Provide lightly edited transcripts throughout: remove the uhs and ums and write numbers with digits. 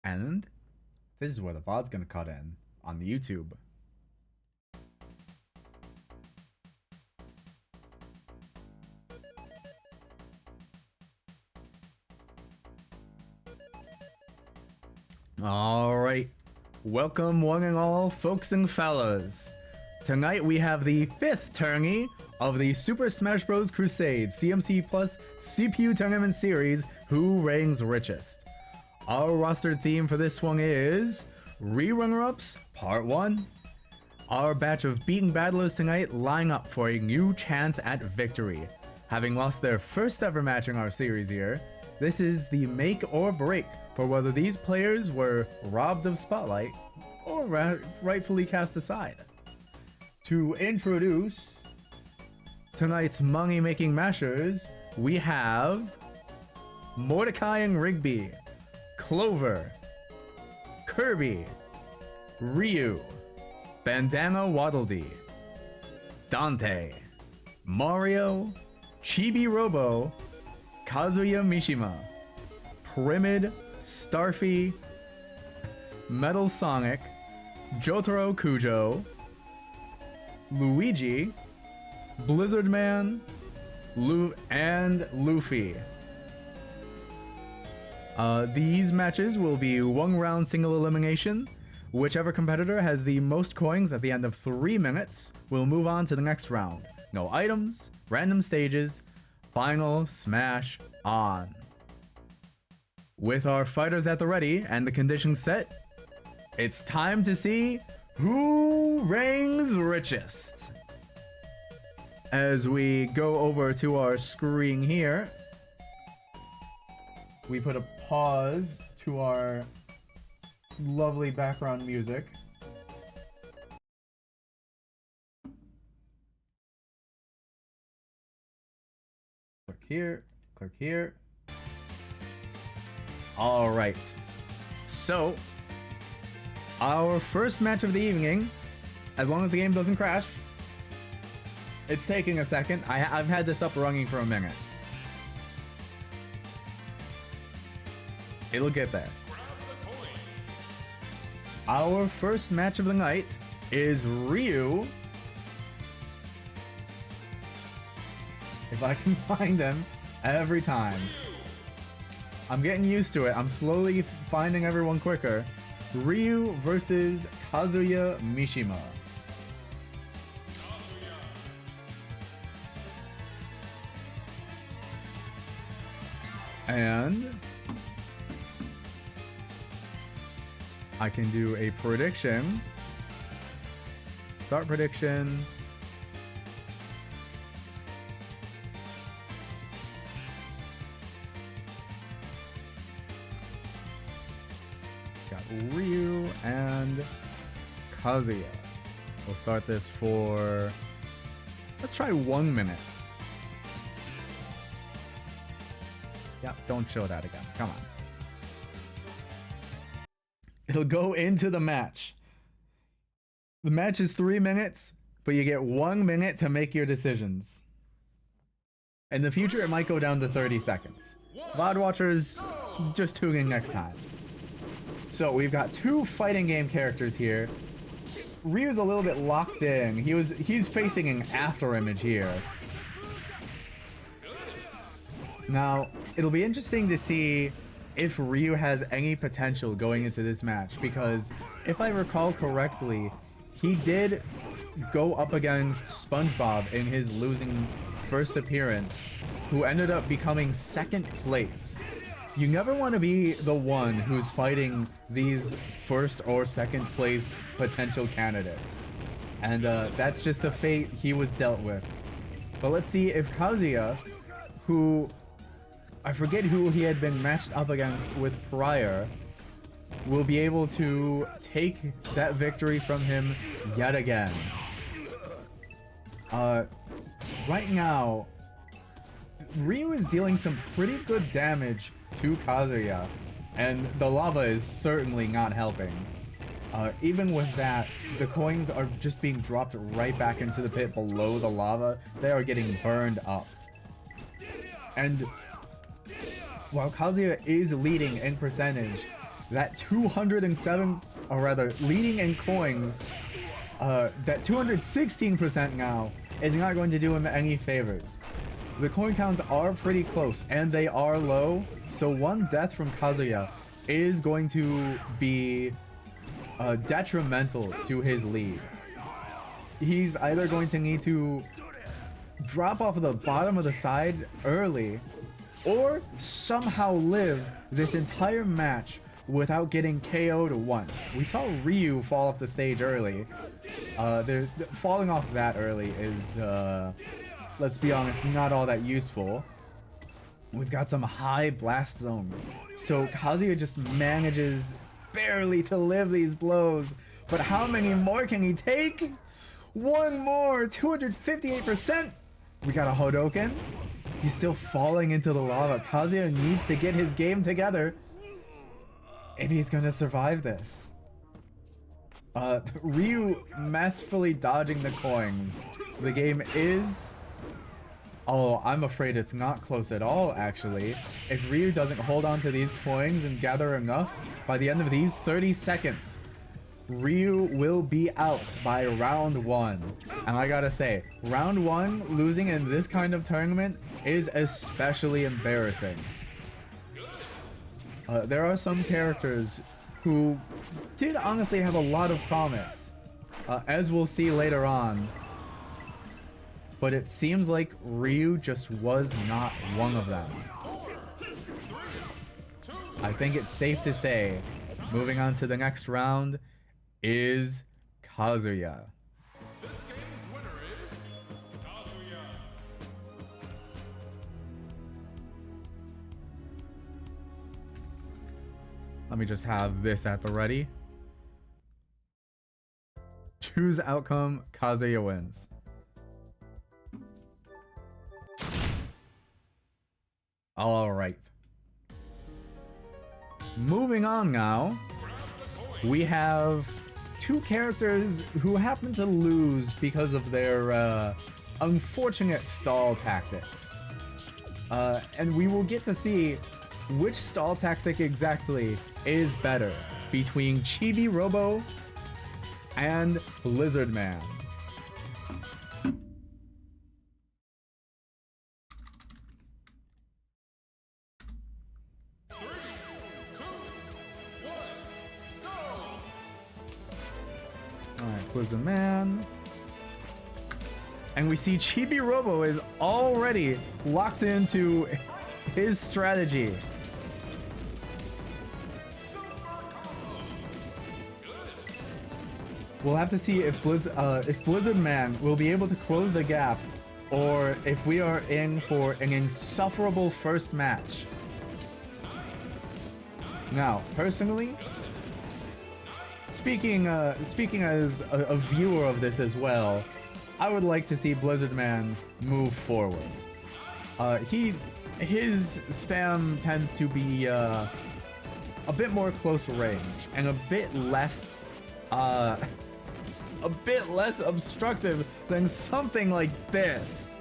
And this is where the VOD's gonna cut in on the YouTube. Alright, welcome one and all folks and fellas. Tonight we have the 5th tourney of the Super Smash Bros. Crusade CMC Plus CPU Tournament Series, Who Reigns Richest. Our roster theme for this one is Rerunner-ups Part 1. Our batch of beaten battlers tonight line up for a new chance at victory. Having lost their first ever match in our series here, this is the make or break for whether these players were robbed of spotlight or rightfully cast aside. To introduce tonight's money-making mashers, we have Mordecai and Rigby, Clover, Kirby, Ryu, Bandana Waddledee, Dante, Mario, Chibi Robo, Kazuya Mishima, Primid, Starfy, Metal Sonic, Jotaro Kujo, Luigi, Blizzard Man, and Luffy. These matches will be 1-round single elimination. Whichever competitor has the most coins at the end of 3 minutes will move on to the next round. No items, random stages, final smash on. With our fighters at the ready and the conditions set, it's time to see who reigns richest. As we go over to our screen here, we put a pause to our lovely background music. Click here, click here. All right. So, our first match of the evening, as long as the game doesn't crash, it's taking a second. I've had this up running for a minute. It'll get there. Our first match of the night is Ryu. If I can find him every time. I'm getting used to it. I'm slowly finding everyone quicker. Ryu versus Kazuya Mishima. And I can do a prediction. Start prediction. Got Ryu and Kazuya. We'll start this for, let's try 1 minute. Yeah, don't show that again. Come on. It'll go into the match. The match is 3 minutes, but you get 1 minute to make your decisions. In the future, it might go down to 30 seconds. VOD watchers, just tune in next time. So we've got 2 fighting game characters here. Ryu's a little bit locked in. He's facing an after image here. Now, it'll be interesting to see if Ryu has any potential going into this match, because if I recall correctly, he did go up against SpongeBob in his losing first appearance, who ended up becoming 2nd place. You never want to be the one who's fighting these 1st or 2nd place potential candidates. And that's just the fate he was dealt with. But let's see if Kazuya, who I forget who he had been matched up against with prior, will be able to take that victory from him yet again. Right now, Ryu is dealing some pretty good damage to Kazuya, and the lava is certainly not helping. Even with that, the coins are just being dropped right back into the pit below the lava. They are getting burned up. And while Kazuya is leading in percentage, that 207, or rather, leading in coins, that 216% now is not going to do him any favors. The coin counts are pretty close, and they are low, so one death from Kazuya is going to be detrimental to his lead. He's either going to need to drop off the bottom of the side early, or somehow live this entire match without getting KO'd once. We saw Ryu fall off the stage early. Falling off that early is, let's be honest, not all that useful. We've got some high blast zones, so Kazuya just manages barely to live these blows. But how many more can he take? One more, 258%. We got a Hodoken. He's still falling into the lava. Kazuya needs to get his game together, and he's gonna survive this. Ryu masterfully dodging the coins. The game is... Oh, I'm afraid it's not close at all, actually. If Ryu doesn't hold on to these coins and gather enough, by the end of these 30 seconds, Ryu will be out by round 1. And I gotta say, round 1, losing in this kind of tournament is especially embarrassing. There are some characters who did honestly have a lot of promise, as we'll see later on. But it seems like Ryu just was not one of them. I think it's safe to say, moving on to the next round is Kazuya. This game's winner is Kazuya. Let me just have this at the ready. Choose outcome, Kazuya wins. All right. Moving on now, we have two characters who happen to lose because of their unfortunate stall tactics. And we will get to see which stall tactic exactly is better between Chibi Robo and Blizzard Man. Alright, Blizzard Man. And we see Chibi Robo is already locked into his strategy. We'll have to see if Blizzard Man will be able to close the gap, or if we are in for an insufferable first match. Now, personally, speaking as a viewer of this as well, I would like to see Blizzard Man move forward. His spam tends to be a bit more close range and a bit less obstructive than something like this.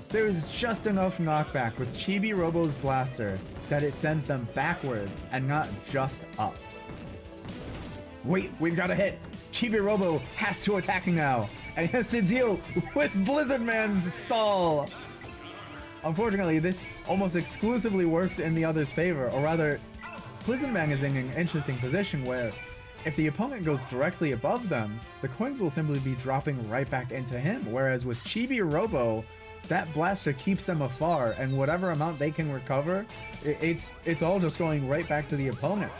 There is just enough knockback with Chibi Robo's blaster that it sends them backwards and not just up. Wait, we've got a hit. Chibi Robo has to attack now and has to deal with Blizzard Man's stall. Unfortunately, this almost exclusively works in the other's favor, or rather, Blizzard Man is in an interesting position where if the opponent goes directly above them, the coins will simply be dropping right back into him, whereas with Chibi Robo, that blaster keeps them afar, and whatever amount they can recover, it's all just going right back to the opponent.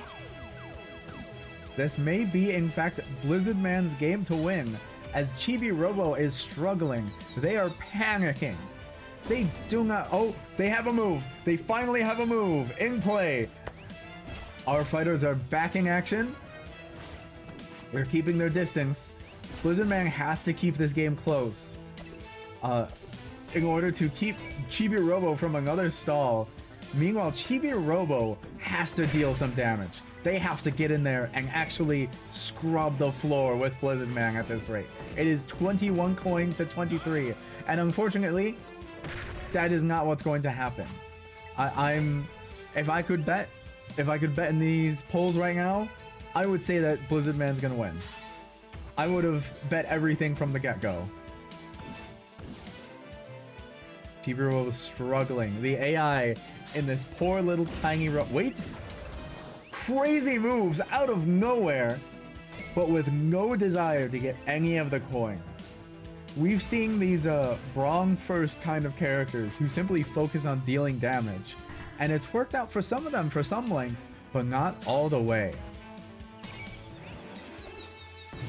This may be, in fact, Blizzard Man's game to win, as Chibi Robo is struggling. They are panicking. They do not... Oh, they have a move. They finally have a move in play. Our fighters are back in action. They're keeping their distance. Blizzard Man has to keep this game close in order to keep Chibi Robo from another stall. Meanwhile, Chibi Robo has to deal some damage. They have to get in there and actually scrub the floor with Blizzard Man at this rate. It is 21 coins to 23, and unfortunately, that is not what's going to happen. If I could bet, if I could bet in these polls right now, I would say that Blizzard Man's gonna win. I would have bet everything from the get-go. T-Bro was struggling. The AI in this poor little tiny wait! Crazy moves out of nowhere, but with no desire to get any of the coins. We've seen these Braum first kind of characters who simply focus on dealing damage, and it's worked out for some of them for some length, but not all the way.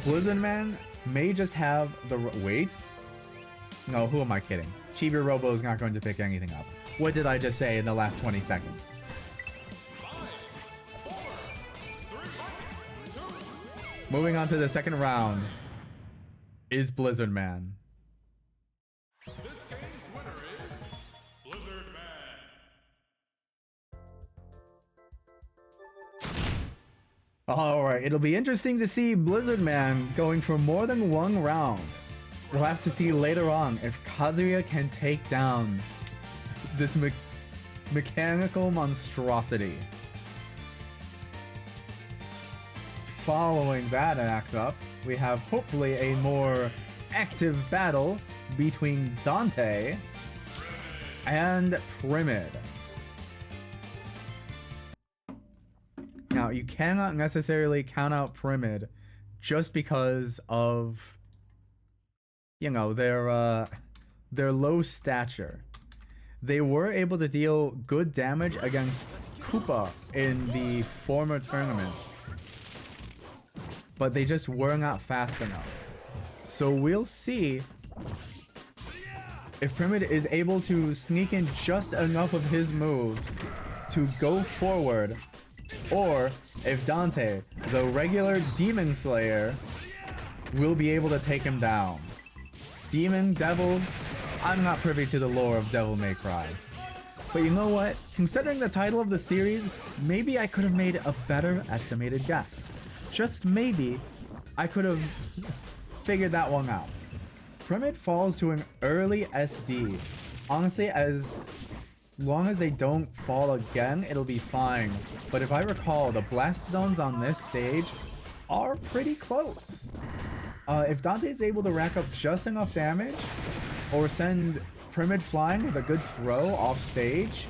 Blizzard Man may just have the wait. No, who am I kidding? Chibi Robo is not going to pick anything up. What did I just say in the last 20 seconds? 5, 4, 3, 2. Moving on to the second round is Blizzard Man. This game's winner is Blizzard Man. Alright, it'll be interesting to see Blizzard Man going for more than one round. We'll have to see later on if Kazuya can take down this mechanical monstrosity. Following that act up, we have hopefully a more active battle between Dante and Primid. Now, you cannot necessarily count out Primid just because of, you know, their low stature. They were able to deal good damage against Koopa in the former tournament, but they just were not fast enough. So we'll see if Primid is able to sneak in just enough of his moves to go forward, or if Dante, the regular Demon Slayer, will be able to take him down. Demon, Devils, I'm not privy to the lore of Devil May Cry. But you know what? Considering the title of the series, maybe I could have made a better estimated guess. Just maybe, I could have figured that one out. Primid falls to an early SD. Honestly, as long as they don't fall again, it'll be fine. But if I recall, the blast zones on this stage are pretty close. If Dante is able to rack up just enough damage, or send Primid flying with a good throw off stage,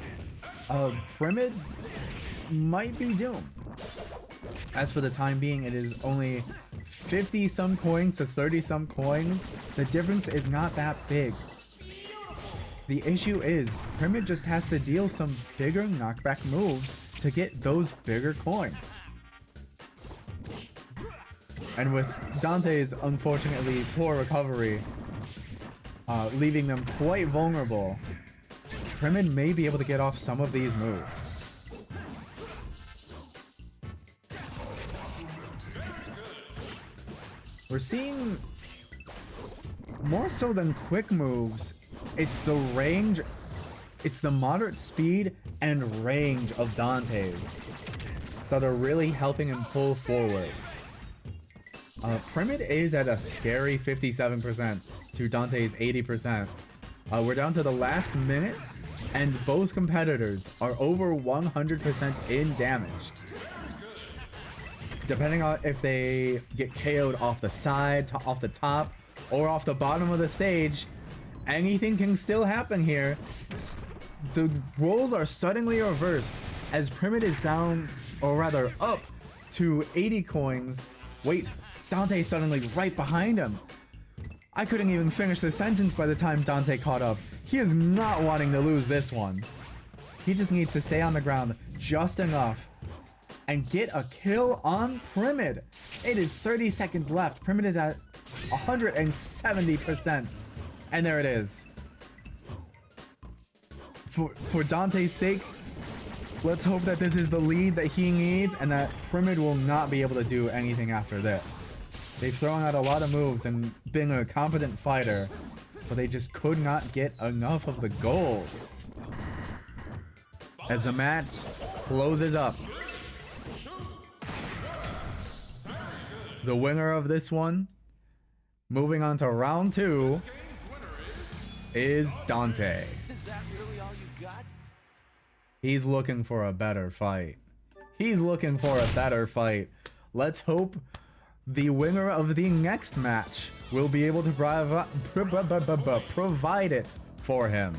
Primid might be doomed. As for the time being, it is only 50 some coins to 30 some coins. The difference is not that big. The issue is, Primid just has to deal some bigger knockback moves to get those bigger coins. And with Dante's unfortunately poor recovery, leaving them quite vulnerable, Primid may be able to get off some of these moves. We're seeing, more so than quick moves, it's the range, it's the moderate speed and range of Dante's that are really helping him pull forward. Primid is at a scary 57% to Dante's 80%. We're down to the last minute, and both competitors are over 100% in damage. Depending on if they get KO'd off the side, off the top, or off the bottom of the stage, anything can still happen here. The roles are suddenly reversed as Primid is down, or rather up, to 80 coins. Wait, Dante's suddenly right behind him. I couldn't even finish the sentence by the time Dante caught up. He is not wanting to lose this one. He just needs to stay on the ground just enough and get a kill on Primid. It is 30 seconds left. Primid is at 170%. And there it is. For Dante's sake, let's hope that this is the lead that he needs and that Primid will not be able to do anything after this. They've thrown out a lot of moves and been a competent fighter, but they just could not get enough of the gold. As the match closes up, the winner of this one, moving on to round 2, is Dante. Is that really all you got? He's looking for a better fight. He's looking for a better fight. Let's hope the winner of the next match will be able to provide it for him.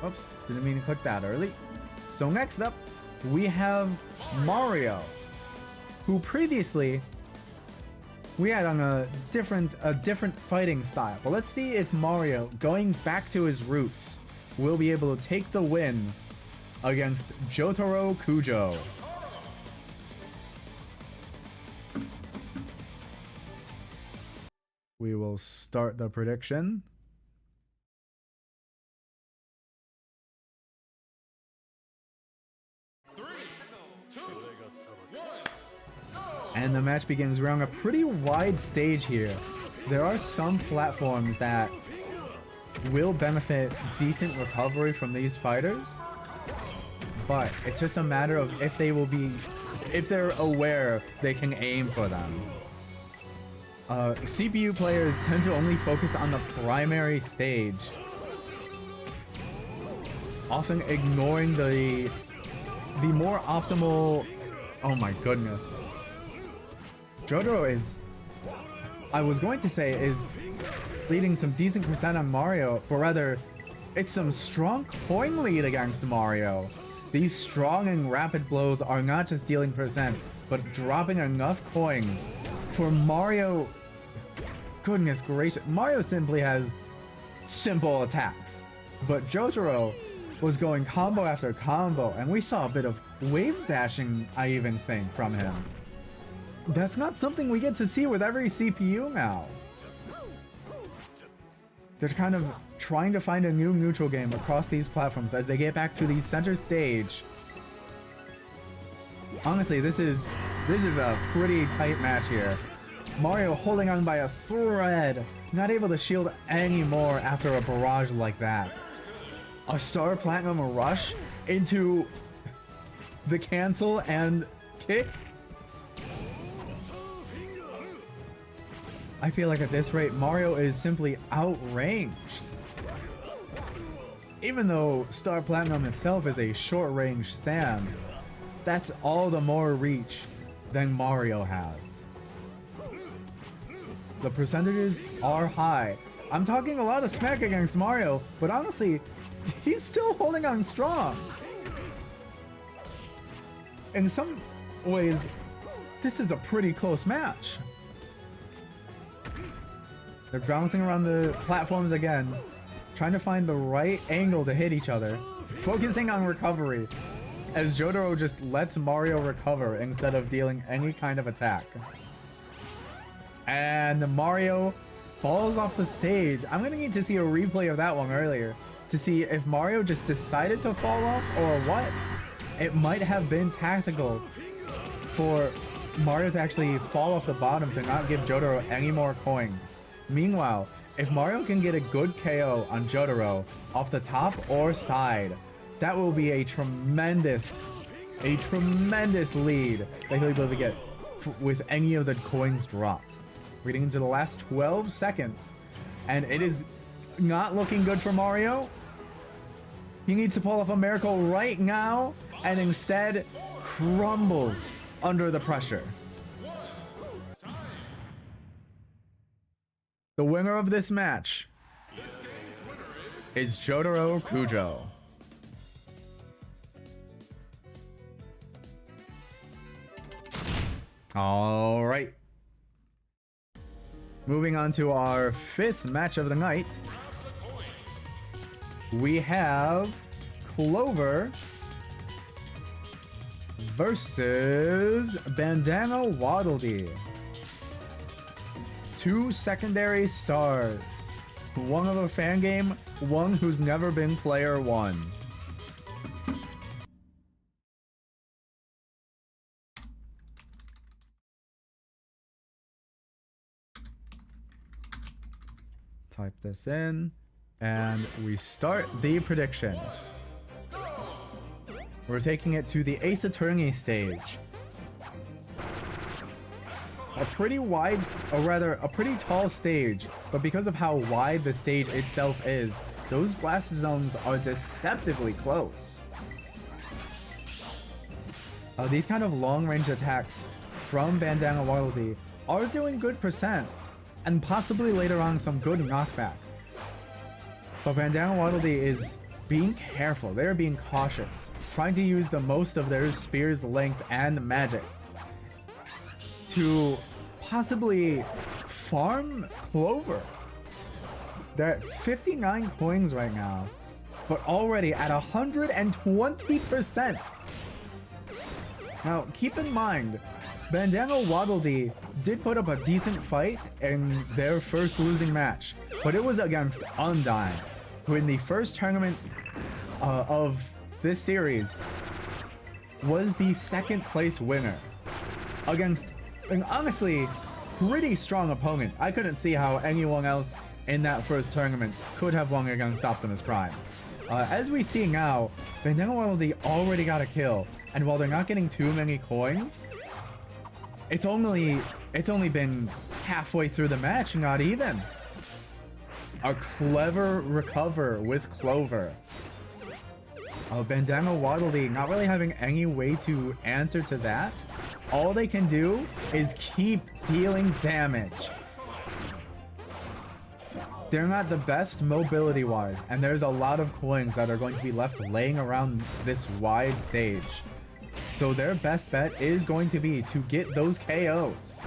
Oops, didn't mean to click that early. So next up, we have Mario, who previously we had on a different fighting style. But let's see if Mario, going back to his roots, will be able to take the win against Jotaro Kujo. We will start the prediction. And the match begins. We're on a pretty wide stage here. There are some platforms that will benefit decent recovery from these fighters, but it's just a matter of if they're aware they can aim for them. CPU players tend to only focus on the primary stage, often ignoring the more optimal. Oh my goodness. Jotaro is, I was going to say, is leading some decent percent on Mario, but rather, it's some strong coin lead against Mario. These strong and rapid blows are not just dealing percent, but dropping enough coins for Mario. Goodness gracious, Mario simply has simple attacks, but Jotaro was going combo after combo, and we saw a bit of wave dashing, I even think, from him. That's not something we get to see with every CPU now. They're kind of trying to find a new neutral game across these platforms as they get back to the center stage. Honestly, this is a pretty tight match here. Mario holding on by a thread, not able to shield anymore after a barrage like that. A Star Platinum rush into the cancel and kick. I feel like at this rate, Mario is simply outranged. Even though Star Platinum itself is a short-range stand, that's all the more reach than Mario has. The percentages are high. I'm talking a lot of smack against Mario, but honestly, he's still holding on strong. In some ways, this is a pretty close match. They're bouncing around the platforms again, trying to find the right angle to hit each other, focusing on recovery, as Jotaro just lets Mario recover instead of dealing any kind of attack. And Mario falls off the stage. I'm gonna need to see a replay of that one earlier to see if Mario just decided to fall off or what. It might have been tactical for Mario to actually fall off the bottom to not give Jotaro any more coins. Meanwhile, if Mario can get a good KO on Jotaro off the top or side, that will be a tremendous lead that he'll be able to get with any of the coins dropped. We're getting into the last 12 seconds, and it is not looking good for Mario. He needs to pull off a miracle right now, and instead crumbles under the pressure. The winner of this match is Jotaro Kujo. All right. Moving on to our 5th match of the night. We have Clover versus Bandana Waddle Dee. 2 secondary stars. One of a fan game, one who's never been player 1. Type this in, and we start the prediction. We're taking it to the Ace Attorney stage. A pretty wide, or rather a pretty tall stage, but because of how wide the stage itself is, those blast zones are deceptively close. These kind of long-range attacks from Bandana Waddle are doing good percent, and possibly later on some good knockback. But Bandana Waddle is being careful. They're being cautious, trying to use the most of their spear's length and magic to possibly farm Clover. They're at 59 coins right now, but already at 120%. Now, keep in mind, Bandana Waddle Dee did put up a decent fight in their first losing match, but it was against Undyne, who in the first tournament of this series was the second place winner against an honestly pretty strong opponent. I couldn't see how anyone else in that first tournament could have won against Optimus Prime. As we see now, Bandana Waddle Dee already got a kill, and while they're not getting too many coins, it's only been halfway through the match, not even. A clever recover with Clover. Bandana Waddle Dee not really having any way to answer to that. All they can do is keep dealing damage. They're not the best mobility-wise, and there's a lot of coins that are going to be left laying around this wide stage. So their best bet is going to be to get those KOs.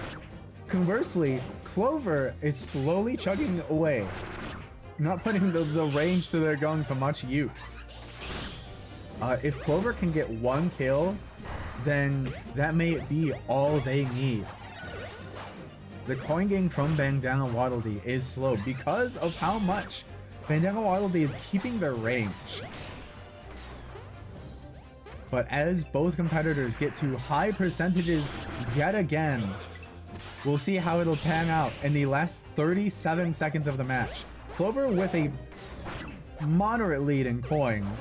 Conversely, Clover is slowly chugging away, not putting the range to their gun to much use. If Clover can get one kill, then that may be all they need. The coin gain from Bandana Waddle Dee is slow because of how much Bandana Waddle Dee is keeping their range. But as both competitors get to high percentages yet again, we'll see how it'll pan out in the last 37 seconds of the match. Clover with a moderate lead in coins.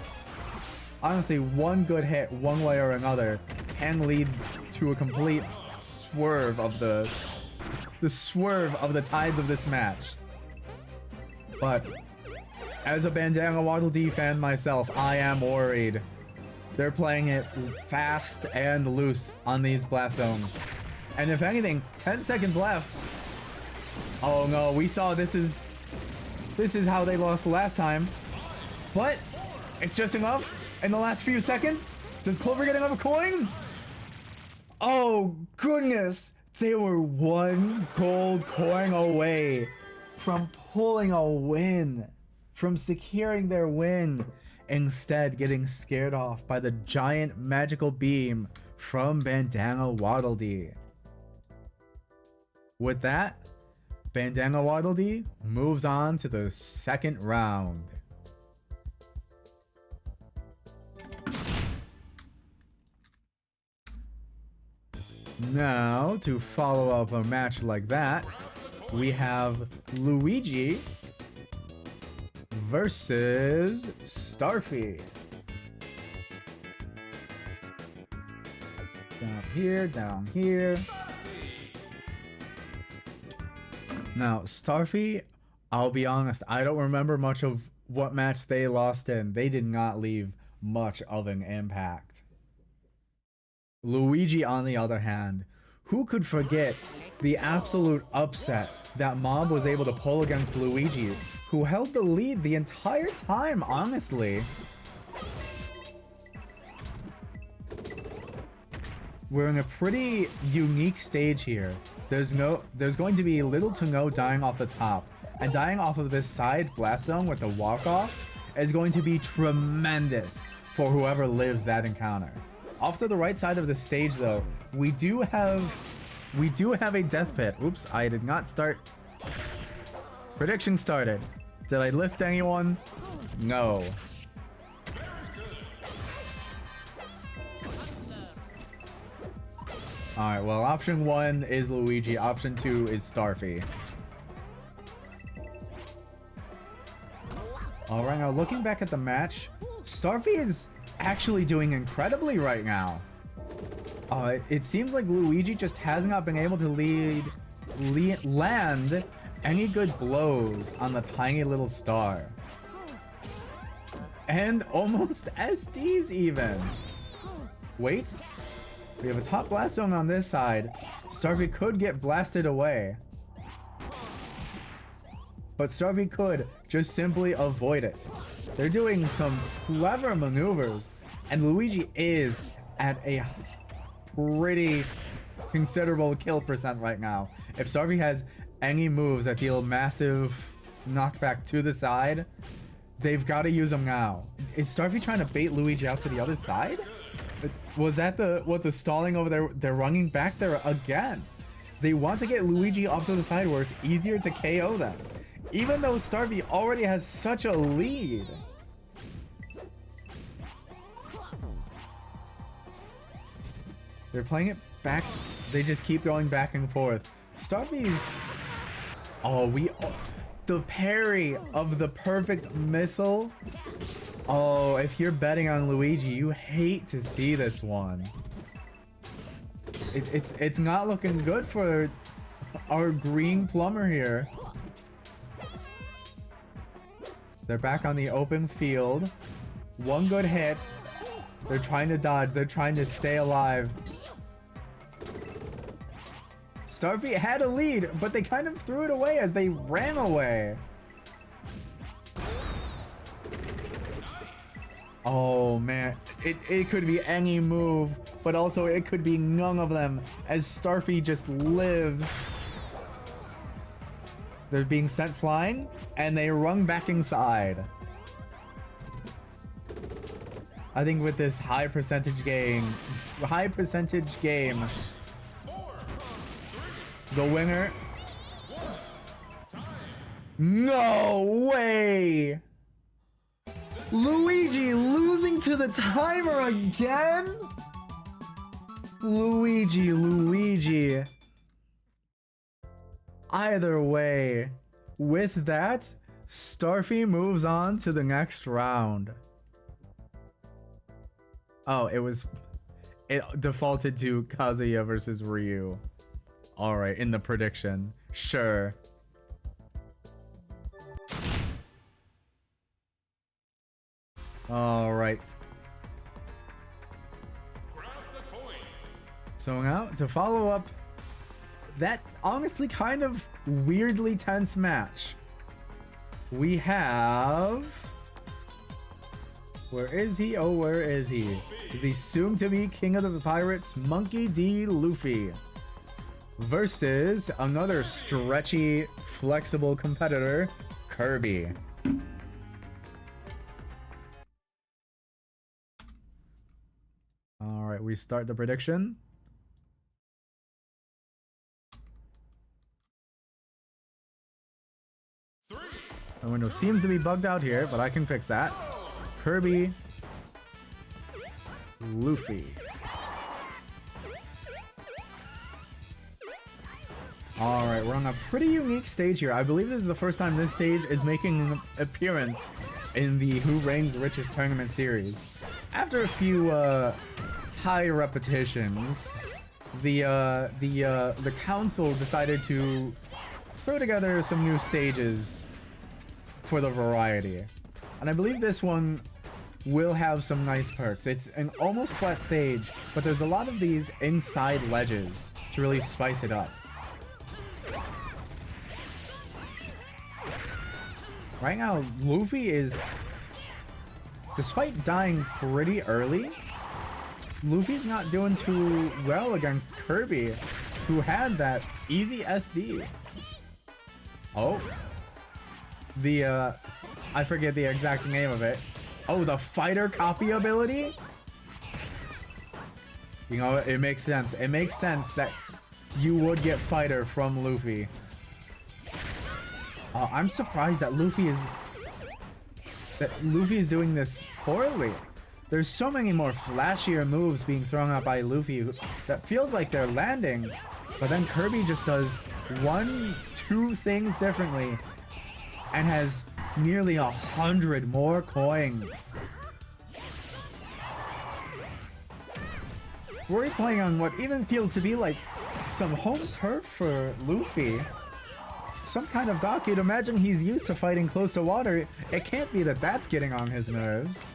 Honestly, one good hit one way or another can lead to a complete swerve of the tides of this match. But as a Bandana Waddle Dee fan myself, I am worried. They're playing it fast and loose on these blast zones. And if anything, 10 seconds left. Oh no, we saw this is how they lost last time. But it's just enough in the last few seconds. Does Clover get enough coins? Oh goodness. They were one gold coin away from pulling a win, from securing their win. Instead, getting scared off by the giant magical beam from Bandana Waddle Dee. With that, Bandana Waddle Dee moves on to the second round. Now, to follow up a match like that, we have Luigi versus Starfy. Down here, down here. Now, Starfy, I'll be honest, I don't remember much of what match they lost in. They did not leave much of an impact. Luigi, on the other hand, who could forget the absolute upset that Mob was able to pull against Luigi, who held the lead the entire time, honestly. We're in a pretty unique stage here. There's going to be little to no dying off the top, and dying off of this side blast zone with the walk-off is going to be tremendous for whoever lives that encounter. Off to the right side of the stage, though, we do have a death pit. Oops, I did not start. Prediction started. Did I list anyone? No. Alright, well, option 1 is Luigi, option 2 is Starfy. Alright, now looking back at the match, Starfy is actually doing incredibly right now. It seems like Luigi just has not been able to land any good blows on the tiny little star. And almost SDs even. Wait. We have a top blast zone on this side. Starfy could get blasted away. But Starfy could just simply avoid it. They're doing some clever maneuvers. And Luigi is at a pretty considerable kill percent right now. If Starfy has any moves that deal massive knockback to the side, they've got to use them now. Is Starfy trying to bait Luigi out to the other side? Was that the stalling over there? They're running back there again. They want to get Luigi off to the side where it's easier to KO them. Even though Starfy already has such a lead. They're playing it back. They just keep going back and forth. Starfy's... Oh, the parry of the perfect missile. Oh, if you're betting on Luigi, you hate to see this one. It's not looking good for our green plumber here. They're back on the open field. One good hit. They're trying to dodge. They're trying to stay alive. Starfy had a lead, but they kind of threw it away as they ran away. Oh man, it could be any move, but also it could be none of them as Starfy just lives. They're being sent flying and they run back inside. I think with this high percentage game, the winner... No way! Luigi losing to the timer again? Luigi. Either way, with that, Starfy moves on to the next round. Oh, it defaulted to Kazuya versus Ryu. Alright, in the prediction. Sure. Alright. So now, to follow up that honestly kind of weirdly tense match, we have... Where is he? Oh, where is he? The soon-to-be king of the pirates, Monkey D. Luffy, versus another stretchy, flexible competitor, Kirby. Alright, we start the prediction. The window seems to be bugged out here, but I can fix that. Kirby, Luffy. Alright, we're on a pretty unique stage here. I believe this is the first time this stage is making an appearance in the Who Reigns Richest tournament series. After a few high repetitions, the council decided to throw together some new stages for the variety. And I believe this one will have some nice perks. It's an almost flat stage, but there's a lot of these inside ledges to really spice it up. Right now, Luffy is, despite dying pretty early, Luffy's not doing too well against Kirby, who had that easy SD. Oh. I forget the exact name of it. Oh, the fighter copy ability? You know, it makes sense. It makes sense that you would get fighter from Luffy. I'm surprised that Luffy is doing this poorly. There's so many more flashier moves being thrown out by Luffy that feels like they're landing, but then Kirby just does 1-2 things differently and has nearly 100 more coins. We're playing on what even feels to be like some home turf for Luffy. Some kind of dock. You'd imagine he's used to fighting close to water. It can't be that that's getting on his nerves.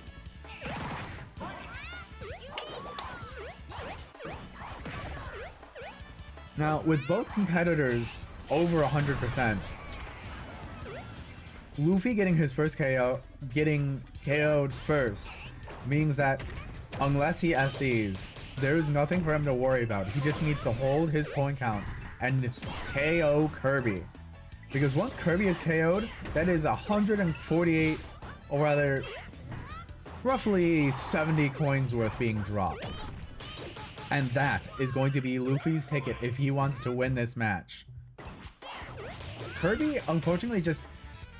Now, with both competitors over 100%, Luffy getting his first KO, getting KO'd first, means that unless he SDs, there's nothing for him to worry about. He just needs to hold his coin count and KO Kirby. Because once Kirby is KO'd, that is 148, or rather, roughly 70 coins worth being dropped. And that is going to be Luffy's ticket if he wants to win this match. Kirby, unfortunately, just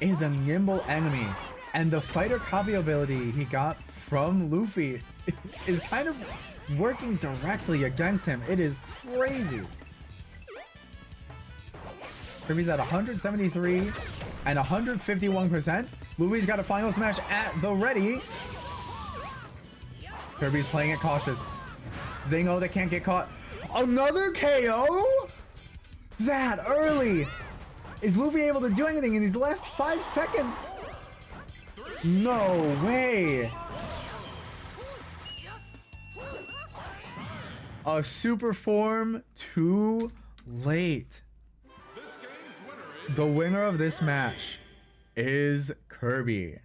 is a nimble enemy, and the fighter copy ability he got from Luffy is kind of working directly against him. It is crazy. Kirby's at 173 and 151%. Luffy's got a final smash at the ready. Kirby's playing it cautious. They know they can't get caught. Another KO? That early? Is Luffy able to do anything in these last 5 seconds? No way. A super form too late. The winner of this match is Kirby.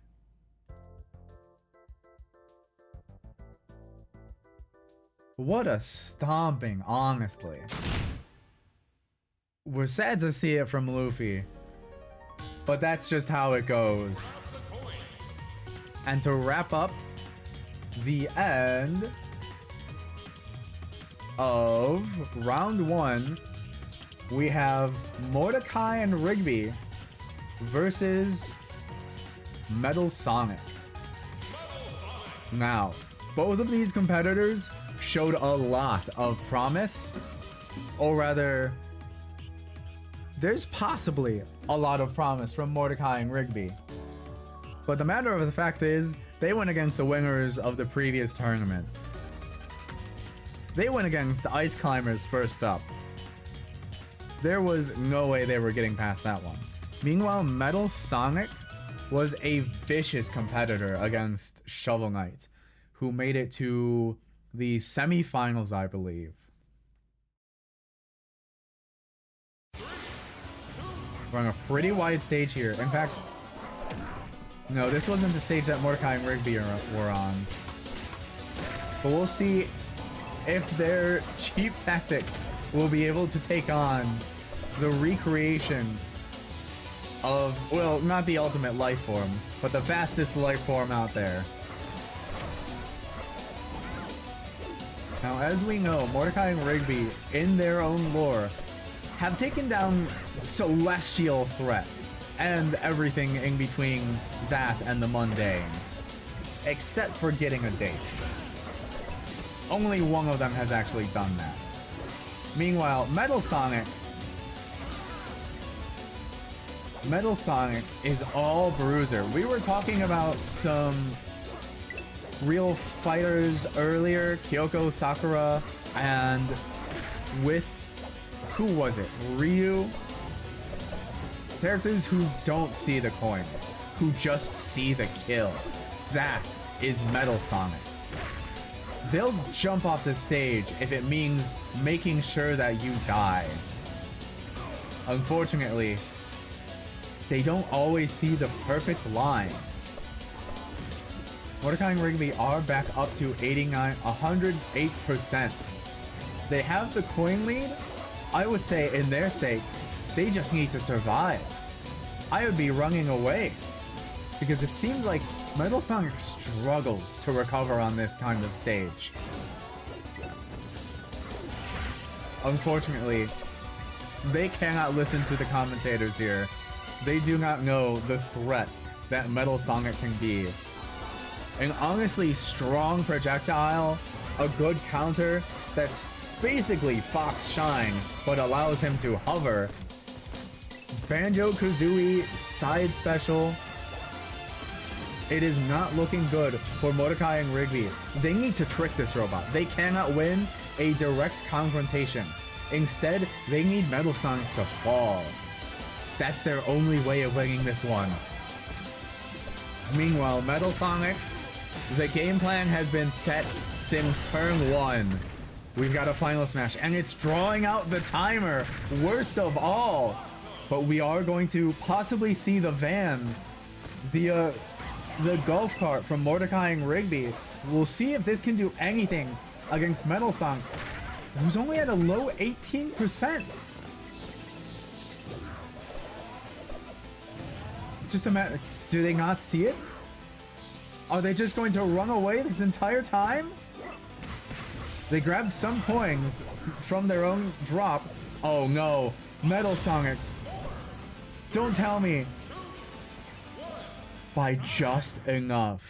What a stomping, honestly. We're sad to see it from Luffy, but that's just how it goes. And to wrap up the end of round 1, we have Mordecai and Rigby versus Metal Sonic. Now, both of these competitors showed a lot of promise, or rather, there's possibly a lot of promise from Mordecai and Rigby. But the matter of the fact is, they went against the winners of the previous tournament. They went against the Ice Climbers first up. There was no way they were getting past that one. Meanwhile, Metal Sonic was a vicious competitor against Shovel Knight, who made it to the semi-finals, I believe. We're on a pretty wide stage here. In fact, no, this wasn't the stage that Mordecai and Rigby were on. But we'll see if their cheap tactics will be able to take on the recreation of, well, not the ultimate life form, but the fastest life form out there. Now, as we know, Mordecai and Rigby, in their own lore, have taken down celestial threats and everything in between that and the mundane, except for getting a date. Only one of them has actually done that. Meanwhile, Metal Sonic is all bruiser. We were talking about some real fighters earlier, Kyoko Sakura, and with, who was it? Ryu? Characters who don't see the coins, who just see the kill. That is Metal Sonic. They'll jump off the stage if it means making sure that you die. Unfortunately, they don't always see the perfect line. Mordecai and Rigby are back up to 108%. They have the coin lead. I would say, in their sake, they just need to survive. I would be running away, because it seems like Metal Sonic struggles to recover on this kind of stage. Unfortunately, they cannot listen to the commentators here. They do not know the threat that Metal Sonic can be. An honestly strong projectile, a good counter that's basically Fox Shine, but allows him to hover. Banjo-Kazooie side special. It is not looking good for Mordecai and Rigby. They need to trick this robot. They cannot win a direct confrontation. Instead, they need Metal Sonic to fall. That's their only way of winning this one. Meanwhile, Metal Sonic, the game plan has been set since turn 1. We've got a final smash, and it's drawing out the timer. Worst of all. But we are going to possibly see the van, the golf cart from Mordecai and Rigby. We'll see if this can do anything against Metal Sonic, who's only at a low 18%. It's just a matter. Do they not see it? Are they just going to run away this entire time? They grabbed some coins from their own drop. Oh no, Metal Sonic. Don't tell me. By just enough.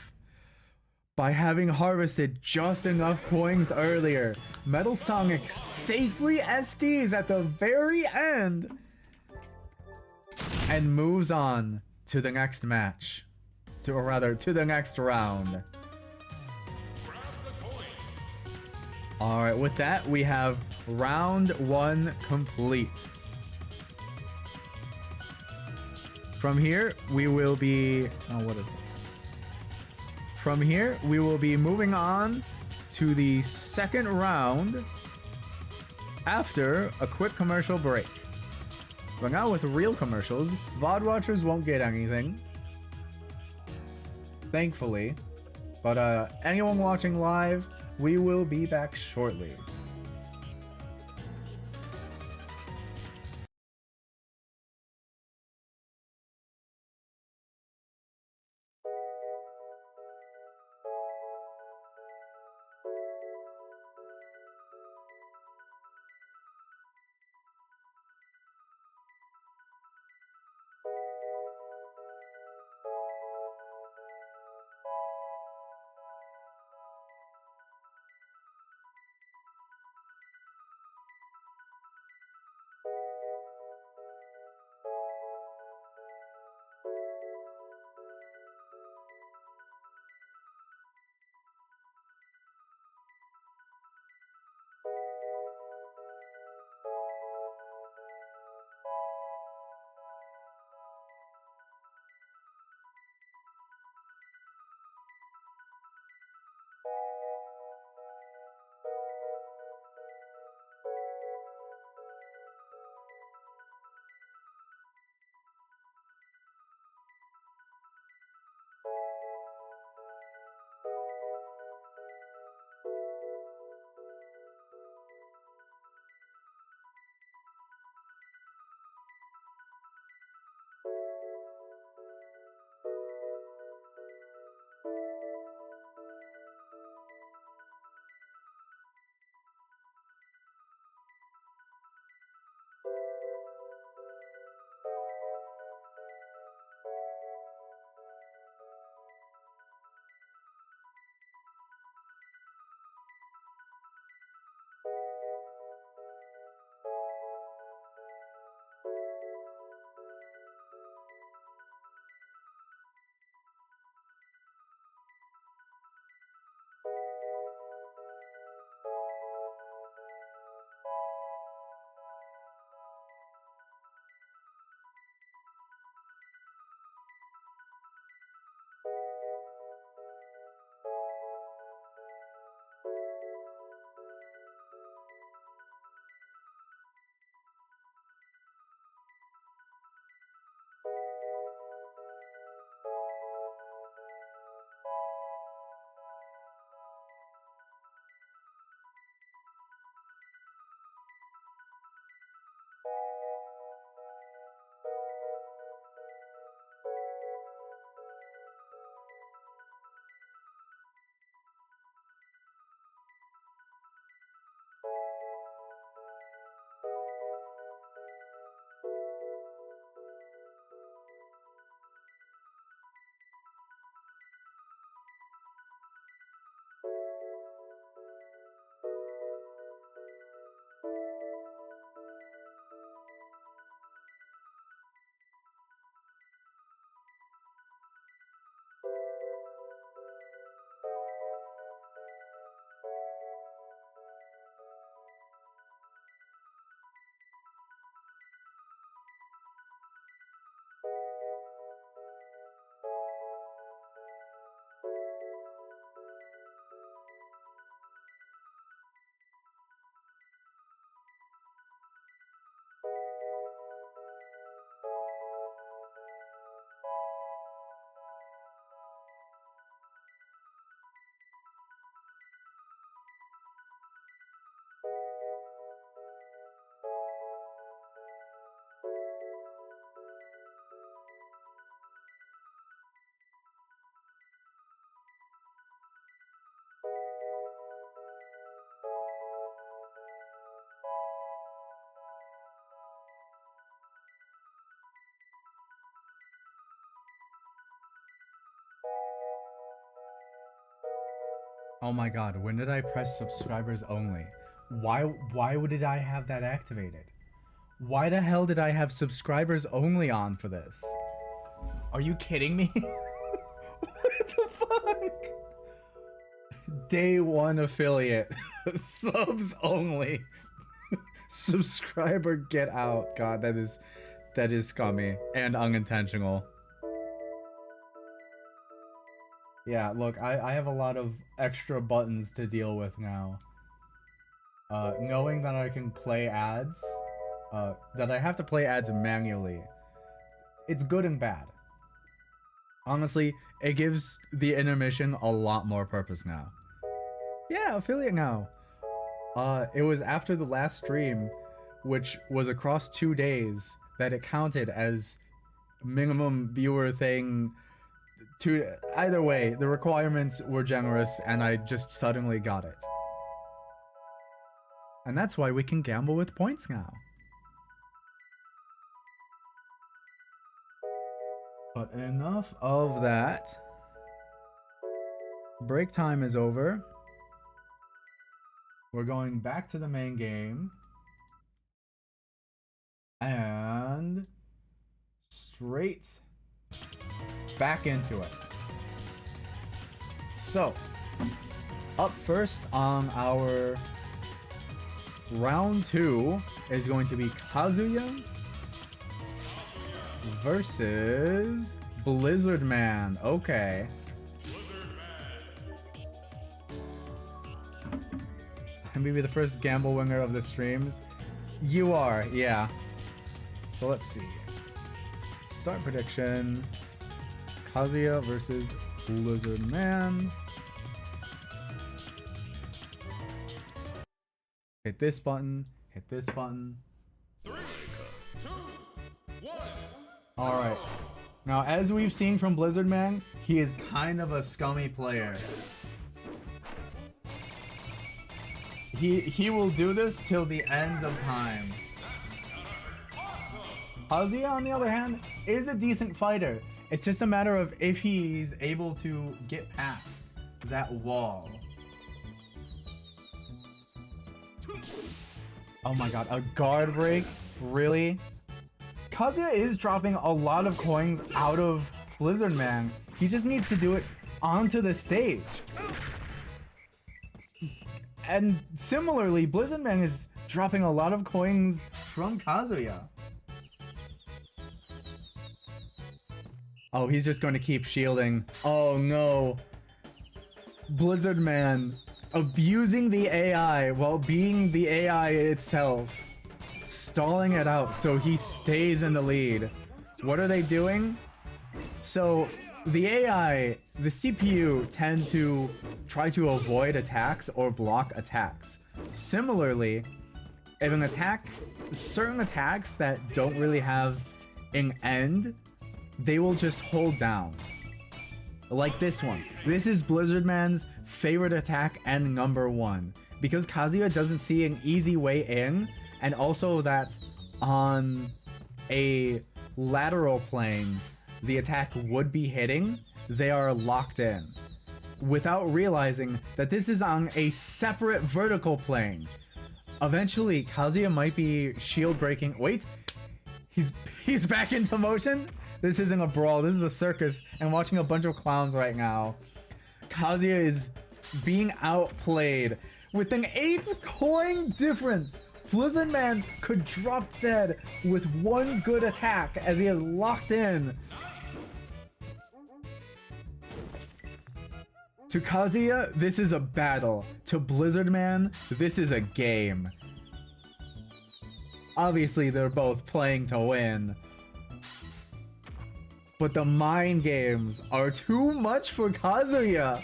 By having harvested just enough coins earlier, Metal Sonic safely SDs at the very end and moves on to the next match. Or rather, to the next round. Alright, with that, we have round 1 complete. From here, we will be... Oh, what is this? From here, we will be moving on to the second round after a quick commercial break. But now with real commercials, VOD watchers won't get anything. Thankfully. But anyone watching live, we will be back shortly. Oh my god, when did I press subscribers only? Why did I have that activated? Why the hell did I have subscribers only on for this? Are you kidding me? What the fuck? Day 1 affiliate. Subs only. Subscriber get out. God, that is scummy and unintentional. Yeah, look, I have a lot of extra buttons to deal with now. Knowing that I can play ads, that I have to play ads manually, it's good and bad. Honestly, it gives the intermission a lot more purpose now. Yeah, affiliate now. It was after the last stream, which was across 2 days, that it counted as minimum viewer thing. Either way, the requirements were generous, and I just suddenly got it. And that's why we can gamble with points now. But enough of that. Break time is over. We're going back to the main game. And straight back into it. So, up first on our round 2 is going to be Kazuya versus Blizzard Man. Okay. I'm gonna be the first gamble winner of the streams. You are, yeah. So let's see. Start prediction. Kazuya versus Blizzard Man. Hit this button. Hit this button. 3, 2, 1. Alright. Now, as we've seen from Blizzard Man, he is kind of a scummy player. He will do this till the end of time. Kazuya, on the other hand, is a decent fighter. It's just a matter of if he's able to get past that wall. Oh my god, a guard break? Really? Kazuya is dropping a lot of coins out of Blizzard Man. He just needs to do it onto the stage. And similarly, Blizzard Man is dropping a lot of coins from Kazuya. Oh, he's just going to keep shielding. Oh no. Blizzard Man abusing the AI while being the AI itself. Stalling it out so he stays in the lead. What are they doing? So the AI, the CPU tend to try to avoid attacks or block attacks. Similarly, if an attack, certain attacks that don't really have an end, they will just hold down. Like this one. This is Blizzard Man's favorite attack and number 1. Because Kazuya doesn't see an easy way in, and also that on a lateral plane, the attack would be hitting, they are locked in. Without realizing that this is on a separate vertical plane. Eventually, Kazuya might be shield breaking. Wait, he's back into motion? This isn't a brawl, this is a circus, and watching a bunch of clowns right now. Kazuya is being outplayed with an 8 coin difference. Blizzard Man could drop dead with one good attack as he is locked in. To Kazuya, this is a battle. To Blizzard Man, this is a game. Obviously, they're both playing to win. But the mind games are too much for Kazuya.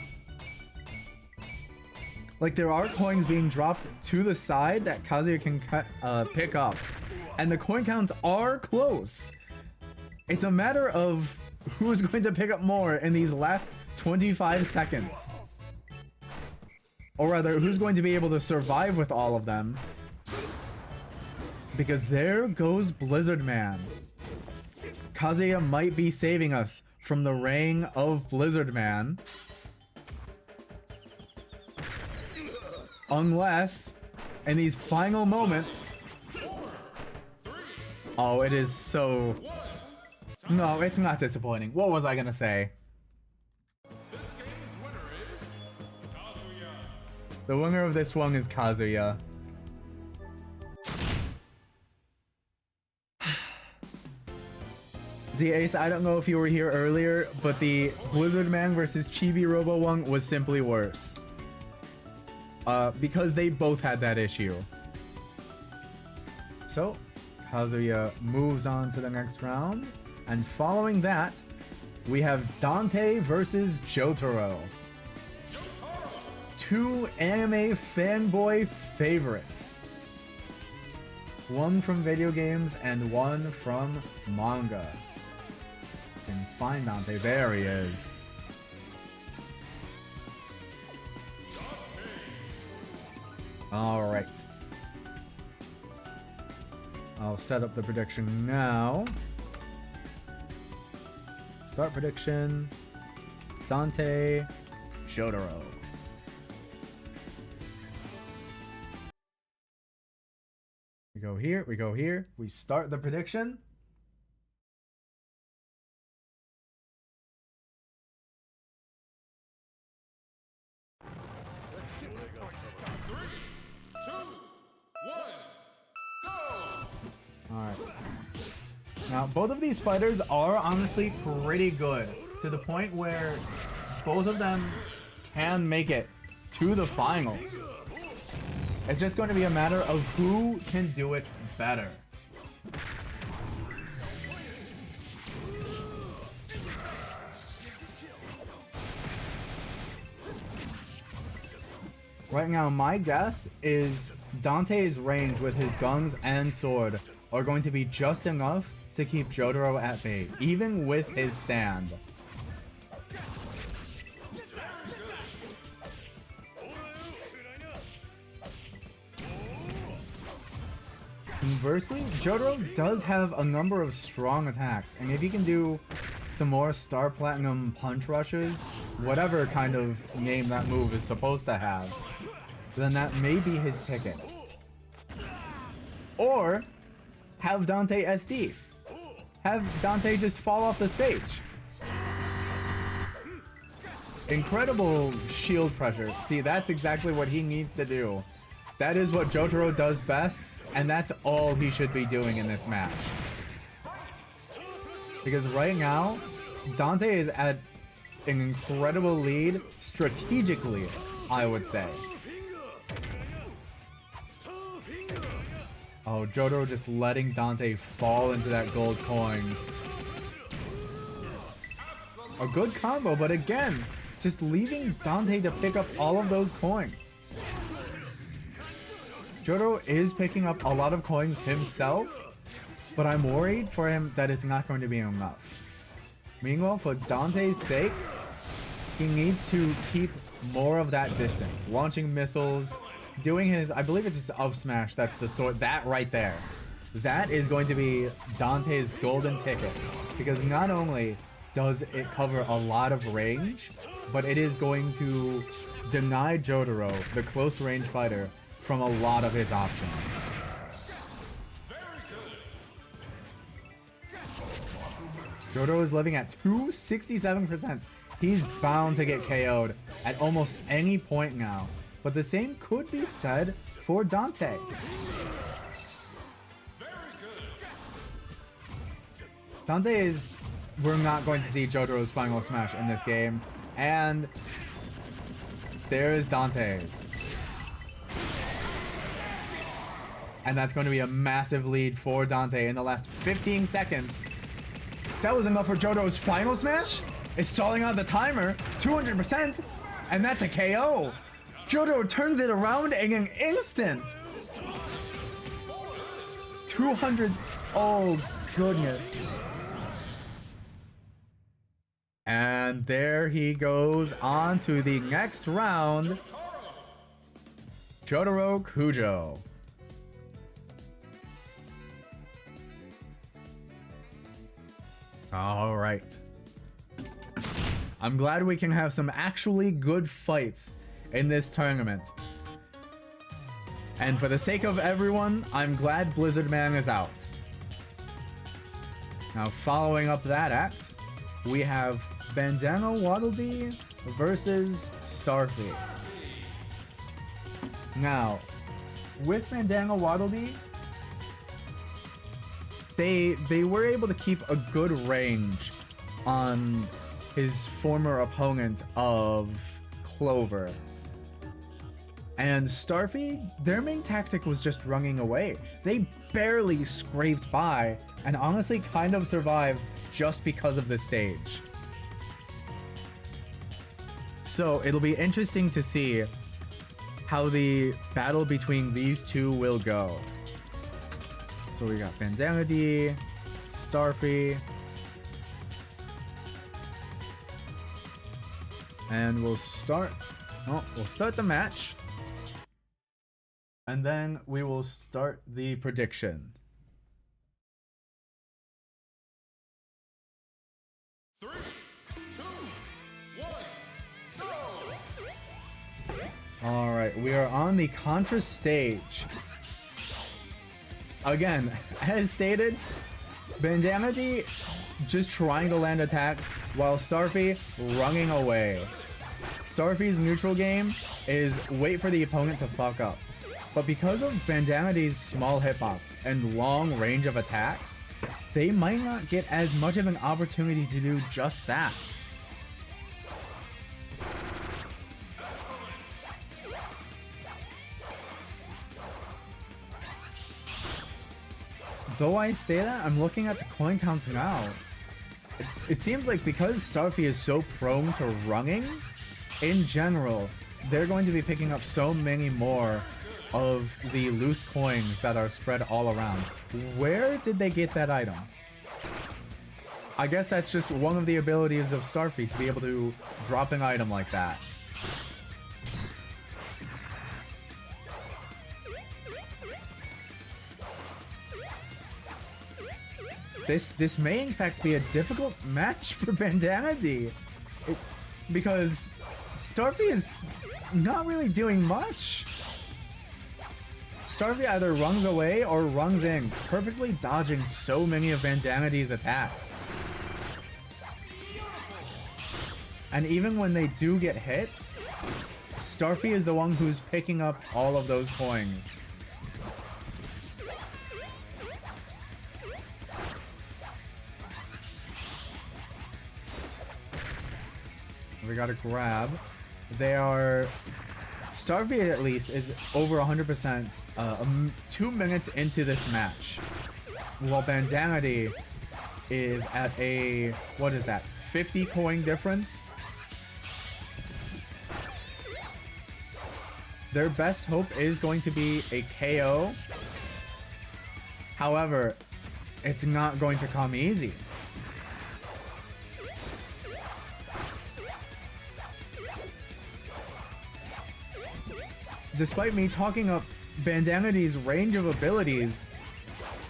Like, there are coins being dropped to the side that Kazuya can pick up. And the coin counts are close. It's a matter of who is going to pick up more in these last 25 seconds. Or rather, who's going to be able to survive with all of them. Because there goes Blizzard Man. Kazuya might be saving us from the reign of Blizzard Man. Unless, in these final moments... Oh, it is so... No, it's not disappointing. What was I gonna say? This game's winner is Kazuya. The winner of this one is Kazuya. See, Ace, I don't know if you were here earlier, but the Blizzard Man versus Chibi Robo one was simply worse. Because they both had that issue. So, Kazuya moves on to the next round. And following that, we have Dante versus Jotaro. Two anime fanboy favorites. One from video games and one from manga. You can find Dante. There he is. Alright. I'll set up the prediction now. Start prediction. Dante, Jotaro. We go here, we go here. We start the prediction. Let's get this party started. 3, 2, 1, go! Alright. Now, both of these fighters are honestly pretty good, to the point where both of them can make it to the finals. It's just going to be a matter of who can do it better. Right now, my guess is Dante's range with his guns and sword are going to be just enough to keep Jotaro at bay, even with his stand. Conversely, Jotaro does have a number of strong attacks, and if he can do some more Star Platinum punch rushes, whatever kind of name that move is supposed to have, then that may be his ticket. Or have Dante SD. Have Dante just fall off the stage. Incredible shield pressure. See, that's exactly what he needs to do. That is what Jotaro does best, and that's all he should be doing in this match. Because right now, Dante is at an incredible lead strategically, I would say. Oh, Jotaro just letting Dante fall into that gold coin. A good combo, but again, just leaving Dante to pick up all of those coins. Jotaro is picking up a lot of coins himself, but I'm worried for him that it's not going to be enough. Meanwhile, for Dante's sake, he needs to keep more of that distance, launching missiles, doing his, I believe it's his up smash, that's the sword, that right there. That is going to be Dante's golden ticket, because not only does it cover a lot of range, but it is going to deny Jotaro, the close range fighter, from a lot of his options. Jotaro is living at 267%. He's bound to get KO'd at almost any point now. But the same could be said for Dante. Dante is... We're not going to see Jotaro's final smash in this game. And... there is Dante's. And that's going to be a massive lead for Dante in the last 15 seconds. That was enough for Jotaro's final smash? It's stalling out the timer, 200%, and that's a KO. Jotaro turns it around in an instant. 200, oh goodness. And there he goes on to the next round. Jotaro Kujo. All right. I'm glad we can have some actually good fights in this tournament. And for the sake of everyone, I'm glad Blizzard Man is out. Now, following up that act, we have Bandana Waddle Dee versus Starfy. Now, with Bandana Waddle Dee, they were able to keep a good range on his former opponent of Clover. And Starfy, their main tactic was just running away. They barely scraped by, and honestly kind of survived just because of the stage. So it'll be interesting to see how the battle between these two will go. So we got Bandana Dee, Starfy, and we'll start the match. And then we will start the prediction. 3, 2, 1, go! Alright, we are on the Contra stage. Again, as stated, Bandana Dee just trying to land attacks while Starfy running away. Starfy's neutral game is wait for the opponent to fuck up. But because of Bandana Dee's small hitbox and long range of attacks, they might not get as much of an opportunity to do just that. Though I say that, I'm looking at the coin counts now. It seems like because Starfy is so prone to running, in general, they're going to be picking up so many more of the loose coins that are spread all around. Where did they get that item? I guess that's just one of the abilities of Starfy, to be able to drop an item like that. This may in fact be a difficult match for Bandana Dee, because Starfy is not really doing much. Starfy either runs away or runs in, perfectly dodging so many of Bandana Dee's attacks. And even when they do get hit, Starfy is the one who's picking up all of those coins. We got a grab. They are... Starfy at least is over 100% 2 minutes into this match. While Bandana Dee is at a... what is that? 50 coin difference? Their best hope is going to be a KO. However, it's not going to come easy. Despite me talking up Bandana Dee's range of abilities,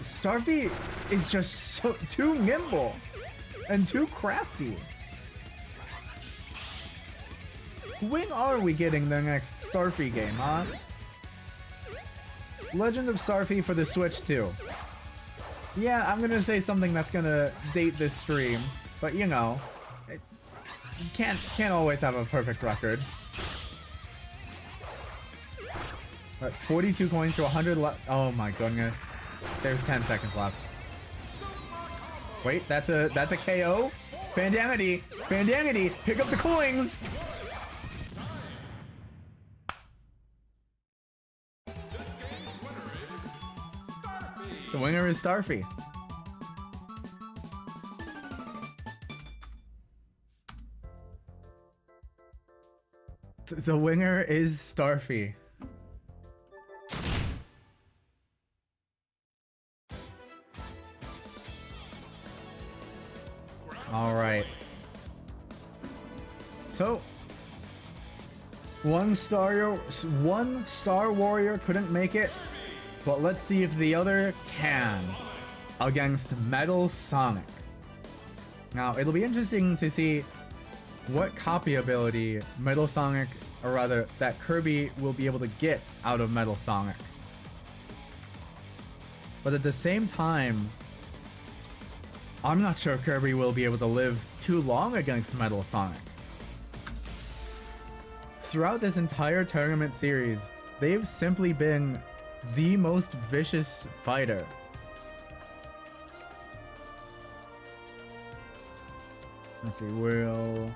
Starfy is just too nimble and too crafty. When are we getting the next Starfy game, huh? Legend of Starfy for the Switch 2. Yeah, I'm gonna say something that's gonna date this stream, but you know, you can't always have a perfect record. But 42 coins to 100 left. Oh my goodness. There's 10 seconds left. Wait, that's a KO? Bandana Dee! Bandana Dee! Pick up the coins! The winner is Starfy. The winner is Starfy. All right. So, one Star Warrior couldn't make it, but let's see if the other can against Metal Sonic. Now, it'll be interesting to see what copy ability Metal Sonic or rather, that Kirby will be able to get out of Metal Sonic. But at the same time, I'm not sure Kirby will be able to live too long against Metal Sonic. Throughout this entire tournament series, they've simply been the most vicious fighter. Let's see, we'll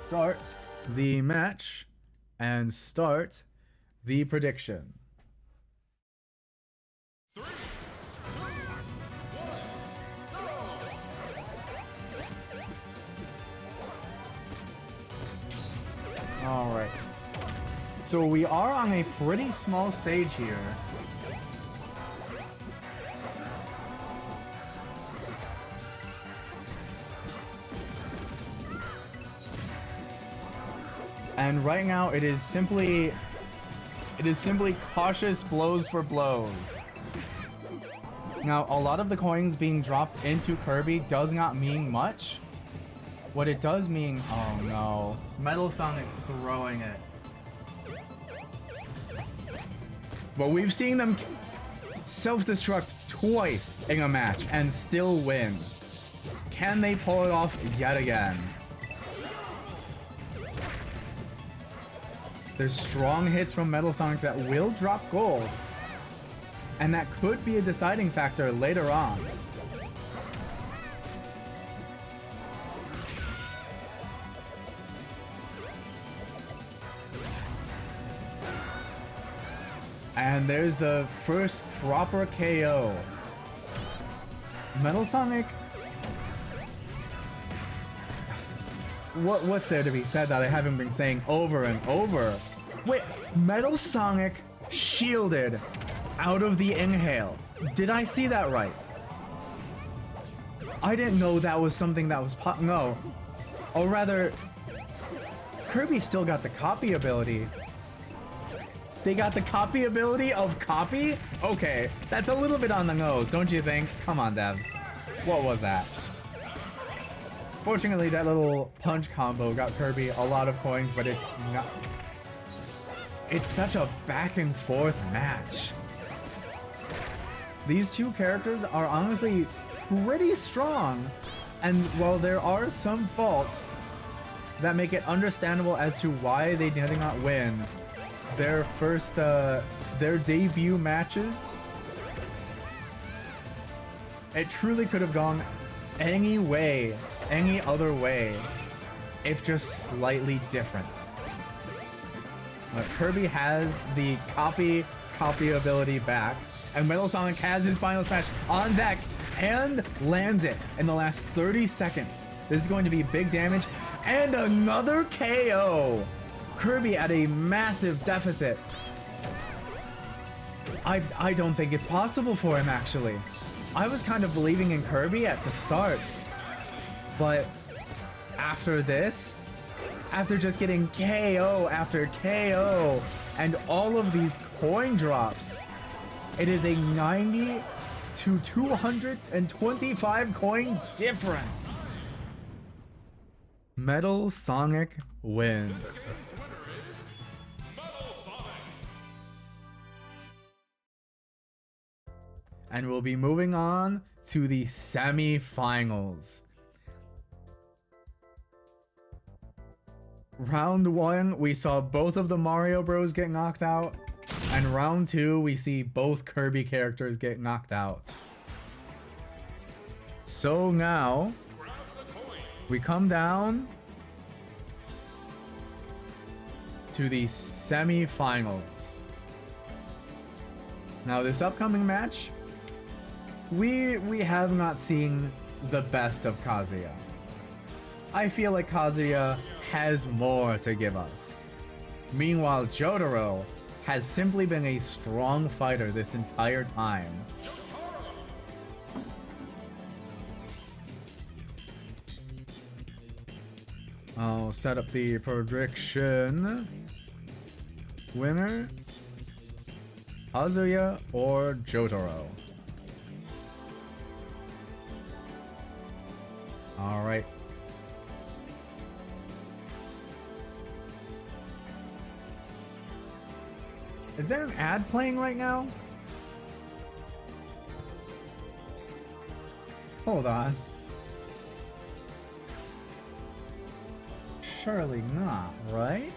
start the match and start the prediction. 3, 2, 1, go! Alright. So we are on a pretty small stage here. And right now it is simply cautious blows for blows. Now, a lot of the coins being dropped into Kirby does not mean much. What it does mean, oh no, Metal Sonic throwing it. But we've seen them self-destruct twice in a match and still win. Can they pull it off yet again? There's strong hits from Metal Sonic that will drop gold, and that could be a deciding factor later on. And there's the first proper KO. Metal Sonic... What's there to be said that I haven't been saying over and over? Wait, Metal Sonic shielded out of the inhale. Did I see that right? I didn't know that was something that was no. Or rather, Kirby still got the copy ability. They got the copy ability of copy? Okay, that's a little bit on the nose, don't you think? Come on, devs. What was that? Fortunately, that little punch combo got Kirby a lot of coins, but it's not... It's such a back and forth match. These two characters are honestly pretty strong, and while there are some faults that make it understandable as to why they did not win their first, their debut matches, it truly could have gone any way, any other way, if just slightly different. Kirby has the copy ability back, and Metal Sonic has his final smash on deck and lands it in the last 30 seconds. This is going to be big damage and another KO. Kirby at a massive deficit. I don't think it's possible for him, actually. I was kind of believing in Kirby at the start, but after this, after just getting KO after KO and all of these coin drops, it is a 90 to 225 coin difference. Metal Sonic wins. And we'll be moving on to the semi-finals. Round 1, we saw both of the Mario Bros get knocked out. And round 2, we see both Kirby characters get knocked out. So now, we come down to the semi-finals. Now this upcoming match, we have not seen the best of Kazuya. I feel like Kazuya has more to give us. Meanwhile, Jotaro has simply been a strong fighter this entire time. I'll set up the prediction. Winner, Kazuya or Jotaro? Alright. Is there an ad playing right now? Hold on. Surely not, right?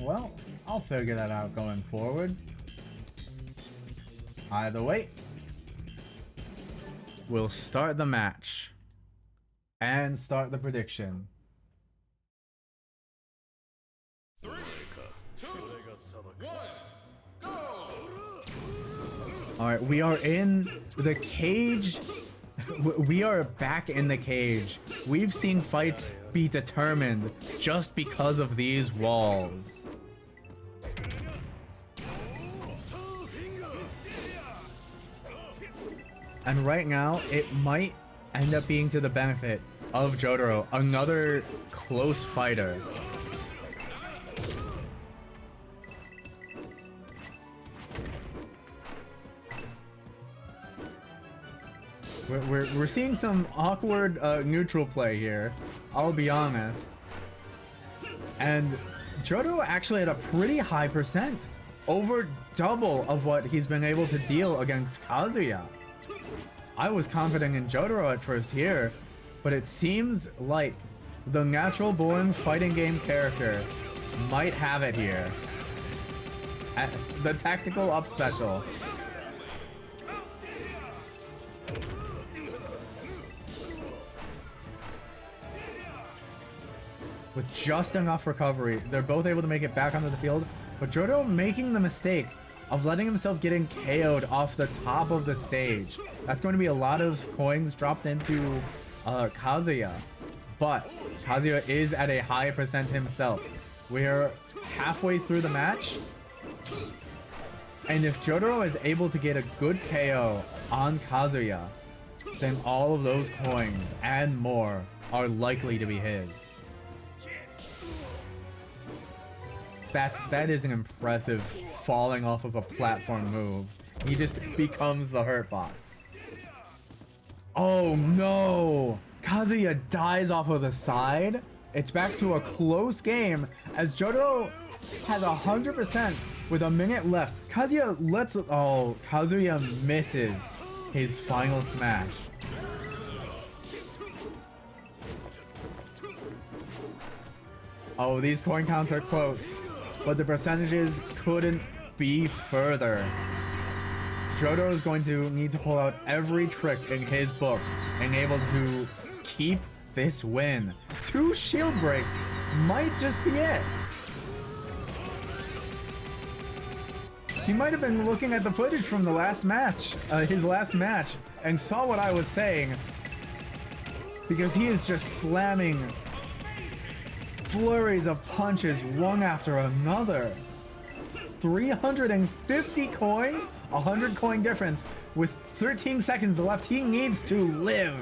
Well, I'll figure that out going forward. Either way, we'll start the match and start the prediction. 3, 2, 1, go! Alright, we are in the cage. We are back in the cage. We've seen fights be determined just because of these walls. And right now, it might end up being to the benefit of Jotaro, another close fighter. We're seeing some awkward neutral play here, I'll be honest. And Jotaro actually had a pretty high percent, over double of what he's been able to deal against Kazuya. I was confident in Jotaro at first here, but it seems like the natural born fighting game character might have it here. At the tactical up special. With just enough recovery, they're both able to make it back onto the field, but Jotaro making the mistake of letting himself getting KO'd off the top of the stage. That's going to be a lot of coins dropped into Kazuya, but Kazuya is at a high percent himself. We're halfway through the match, and if Jotaro is able to get a good KO on Kazuya, then all of those coins and more are likely to be his. That is an impressive falling off of a platform move. He just becomes the hurt box. Oh no! Kazuya dies off of the side. It's back to a close game as Jotaro has 100% with a minute left. Kazuya misses his final smash. Oh, these coin counts are close, but the percentages couldn't be further. Jotaro is going to need to pull out every trick in his book and able to keep this win. 2 shield breaks might just be it. He might have been looking at the footage from the last match, his last match, and saw what I was saying, because he is just slamming flurries of punches one after another. 350 coins, 100 coin difference. With 13 seconds left, he needs to live.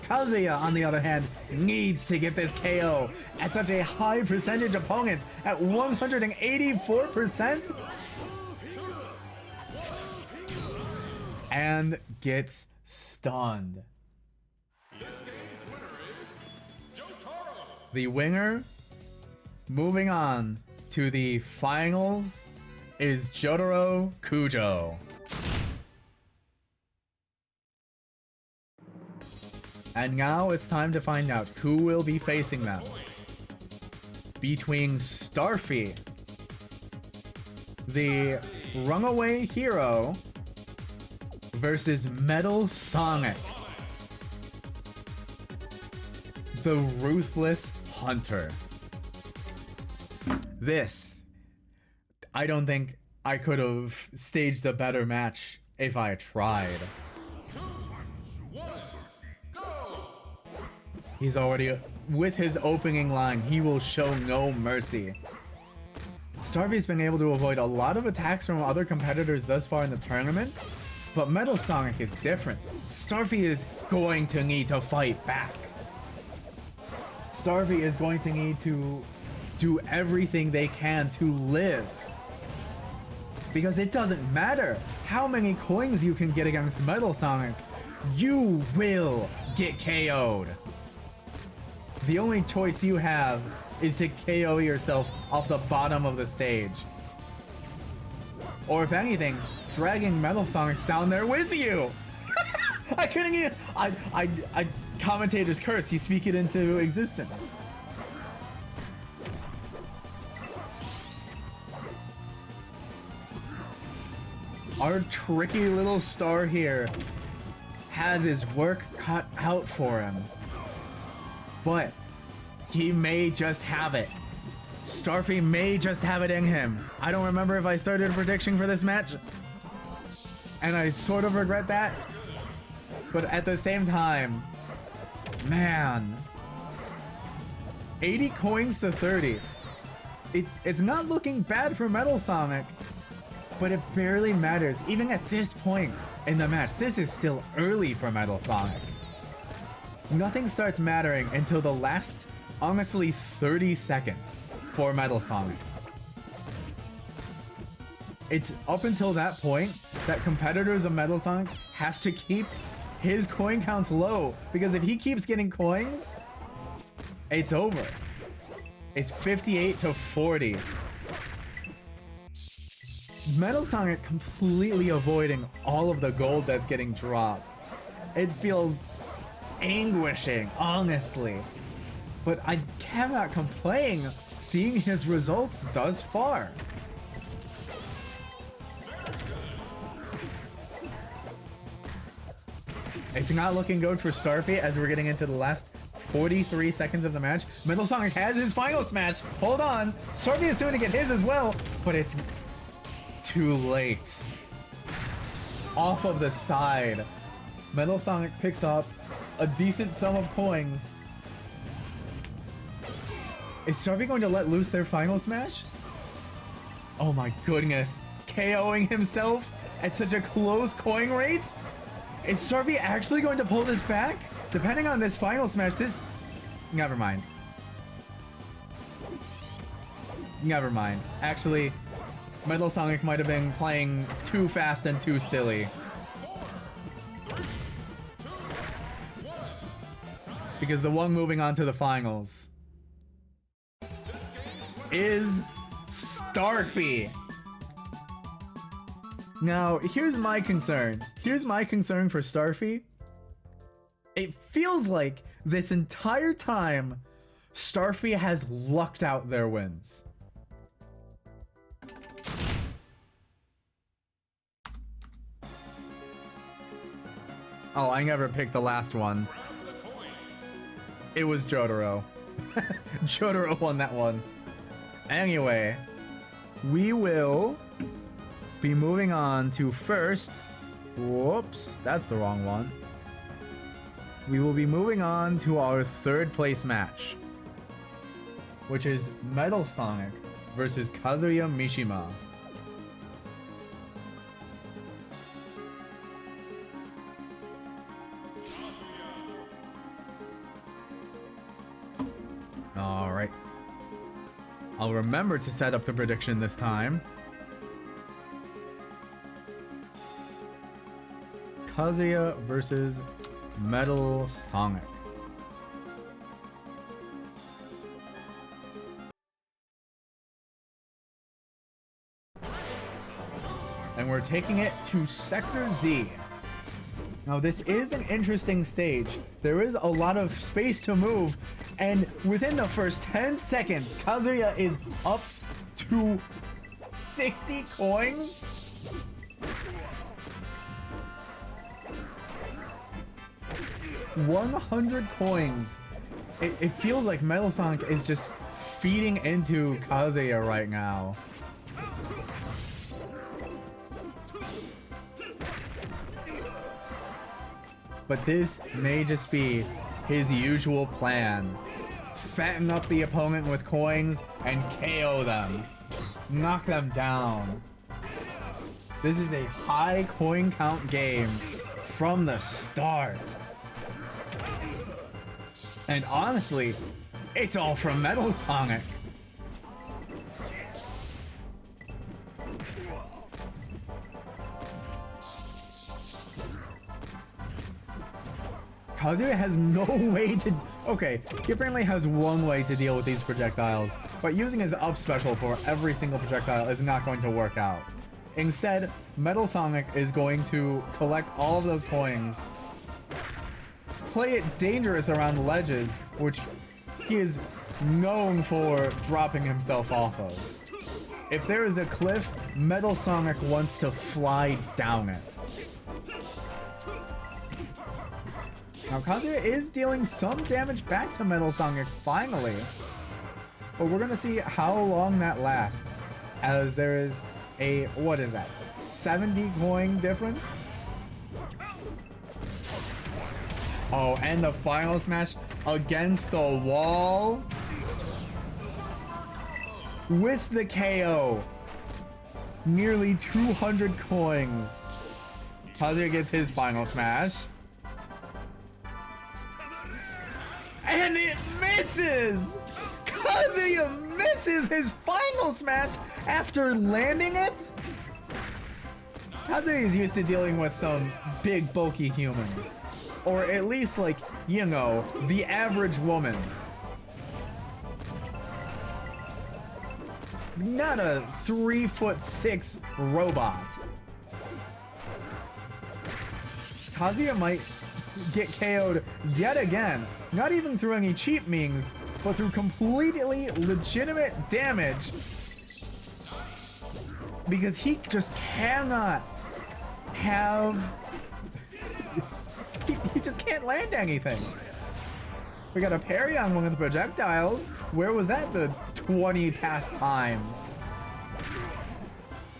Kazuya, on the other hand, needs to get this KO at such a high percentage opponent at 184%. And gets stunned. The winner, moving on to the finals, is Jotaro Kujo. And now it's time to find out who will be facing them. Between Starfy, the runaway hero, versus Metal Sonic, the ruthless hunter. This, I don't think I could have staged a better match if I tried. 2, 1, go! He's already, with his opening line, he will show no mercy. Starfy's been able to avoid a lot of attacks from other competitors thus far in the tournament, but Metal Sonic is different. Starfy is going to need to fight back. Starfy is going to need to do everything they can to live. Because it doesn't matter how many coins you can get against Metal Sonic, you will get KO'd. the only choice you have is to KO yourself off the bottom of the stage. Or if anything, dragging Metal Sonic down there with you! I couldn't even... I commentator's curse, you speak it into existence. Our tricky little star here has his work cut out for him. But he may just have it. Starfy may just have it in him. I don't remember if I started a prediction for this match, and I sort of regret that. But at the same time, man, 80 coins to 30. It's not looking bad for Metal Sonic, but it barely matters. Even at this point in the match, this is still early for Metal Sonic. Nothing starts mattering until the last, honestly, 30 seconds for Metal Sonic. It's up until that point that competitors of Metal Sonic has to keep his coin counts low, because if he keeps getting coins, it's over. It's 58 to 40. Metal Sonic completely avoiding all of the gold that's getting dropped. It feels anguishing, honestly. But I cannot complain seeing his results thus far. It's not looking good for Starfy as we're getting into the last 43 seconds of the match. Metal Sonic has his final smash. Hold on. Starfy is soon to get his as well, but it's too late. Off of the side, Metal Sonic picks up a decent sum of coins. Is Starfy going to let loose their final smash? Oh my goodness. KOing himself at such a close coin rate? Is Starfy actually going to pull this back? Depending on this final smash, this... Never mind. Never mind. Actually, Metal Sonic might have been playing too fast and too silly. Because the one moving on to the finals is Starfy. Now, here's my concern. Here's my concern for Starfy. It feels like this entire time, Starfy has lucked out their wins. Oh, I never picked the last one. It was Jotaro. Jotaro won that one. Anyway, we will be moving on to first. Whoops, that's the wrong one. We will be moving on to our third place match, which is Metal Sonic versus Kazuya Mishima. Alright. I'll remember to set up the prediction this time. Kazuya versus Metal Sonic. And we're taking it to Sector Z. Now this is an interesting stage. There is a lot of space to move, and within the first 10 seconds, Kazuya is up to 60 coins. $100 coins. It feels like Metal Sonic is just feeding into Kazuya right now. But this may just be his usual plan. Fatten up the opponent with coins and KO them. Knock them down. This is a high coin count game from the start. And honestly, it's all from Metal Sonic. Kazuya has no way to Okay, he apparently has one way to deal with these projectiles, but using his up special for every single projectile is not going to work out. Instead, Metal Sonic is going to collect all of those coins, play it dangerous around ledges, which he is known for dropping himself off of. If there is a cliff, Metal Sonic wants to fly down it. Now Kazuya is dealing some damage back to Metal Sonic finally, but we're gonna see how long that lasts, as there is a, what is that, 70 coin difference? Oh, and the final smash against the wall with the KO. Nearly 200 coins. Kazuya gets his final smash. And it misses! Kazuya misses his final smash after landing it? Kazuya is used to dealing with some big, bulky humans. Or at least, like, you know, the average woman. Not a 3'6" robot. Kazuya might get KO'd yet again, not even through any cheap means, but through completely legitimate damage, because he just cannot have he just can't land anything. We got a parry on one of the projectiles. Where was that the 20 past times?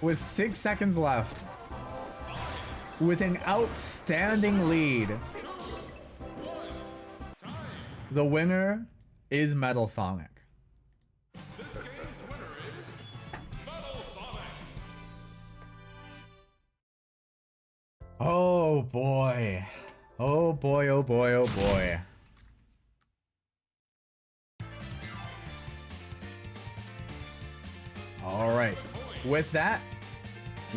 With 6 seconds left, with an outstanding lead, the winner is Metal Sonic. This game's winner is Metal Sonic. Oh boy. Oh boy, oh boy, oh boy. All right. With that,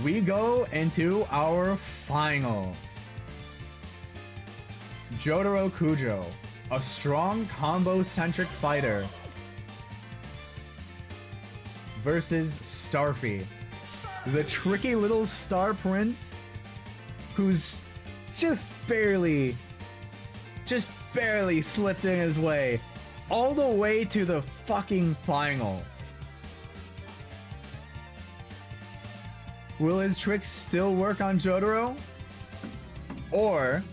we go into our finals. Jotaro Kujo, a strong combo-centric fighter, versus Starfy, the tricky little star prince who's just barely slipped in his way all the way to the fucking finals. Will his tricks still work on Jotaro? Or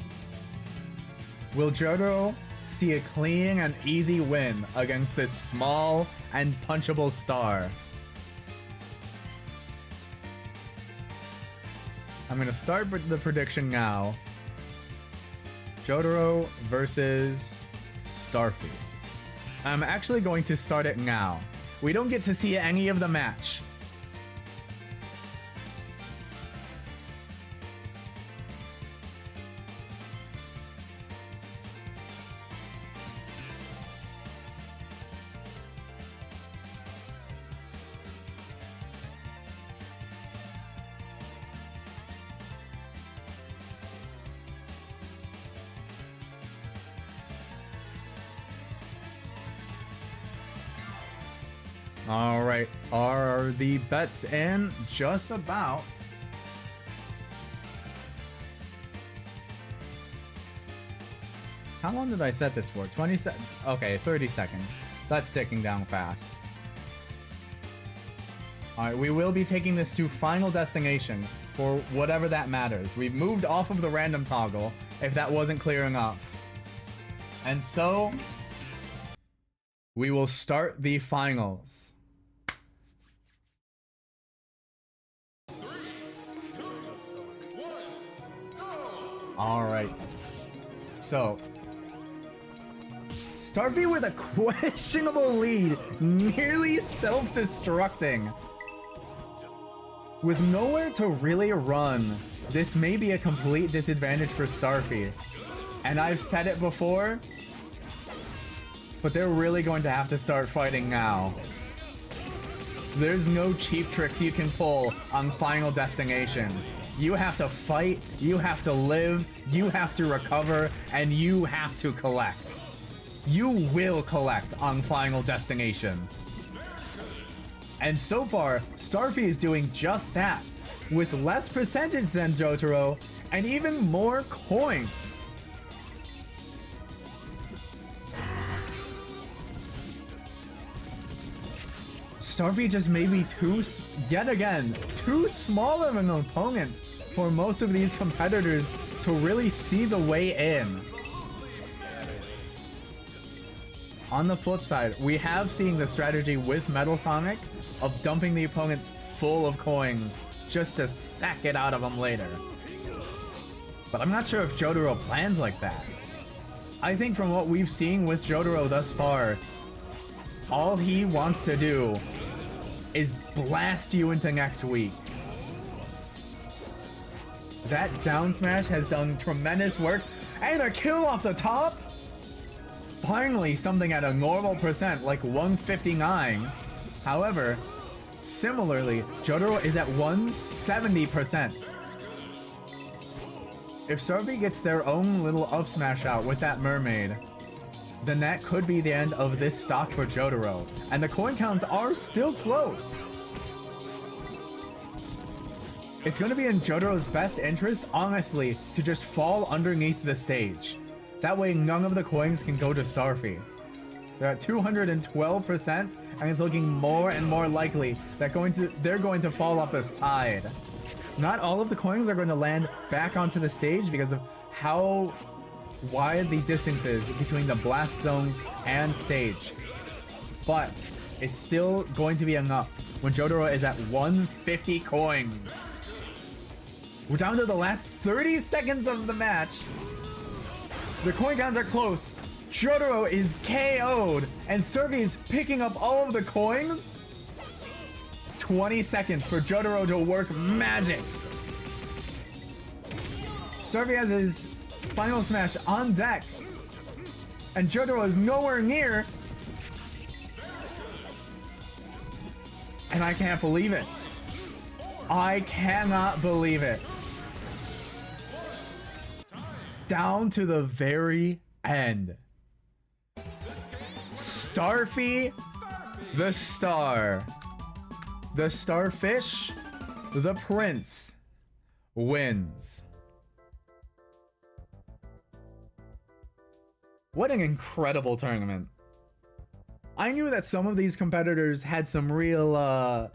will Jotaro see a clean and easy win against this small and punchable star? I'm gonna start the prediction now. Jotaro versus Starfy. I'm actually going to start it now. We don't get to see any of the match. All right, are the bets in? Just about. How long did I set this for? 20 seconds? Okay, 30 seconds. That's ticking down fast. All right, we will be taking this to Final Destination for whatever that matters. We've moved off of the random toggle, if that wasn't clear enough. And so, we will start the finals. 3, 2, 1, go! Alright. So, Starfy with a questionable lead, nearly self-destructing. With nowhere to really run, this may be a complete disadvantage for Starfy. And I've said it before, but they're really going to have to start fighting now. There's no cheap tricks you can pull on Final Destination. You have to fight, you have to live, you have to recover, and you have to collect. you will collect on Final Destination. And so far, Starfy is doing just that, with less percentage than Jotaro, and even more coins. Starfy just may be yet again, too small of an opponent for most of these competitors to really see the way in. On the flip side, we have seen the strategy with Metal Sonic of dumping the opponents full of coins just to sack it out of them later. But I'm not sure if Jotaro plans like that. I think from what we've seen with Jotaro thus far, all he wants to do is blast you into next week. That down smash has done tremendous work, and a kill off the top? Finally, something at a normal percent, like 159. However, similarly, Jotaro is at 170%. If Starfy gets their own little up smash out with that mermaid, then that could be the end of this stock for Jotaro. And the coin counts are still close. It's going to be in Jotaro's best interest, honestly, to just fall underneath the stage. That way none of the coins can go to Starfy. They're at 212%, and it's looking more and more likely that they're going to fall off the side. Not all of the coins are going to land back onto the stage because of how wide the distance is between the blast zones and stage. But it's still going to be enough when Jotaro is at 150 coins. We're down to the last 30 seconds of the match. The coin counts are close. Jotaro is KO'd, and Starfy is picking up all of the coins. 20 seconds for Jotaro to work magic. Starfy has his final smash on deck, and Jotaro is nowhere near. And I can't believe it. I cannot believe it. Down to the very end. Starfy, the star, the starfish, the prince, wins. What an incredible tournament. I knew that some of these competitors had some real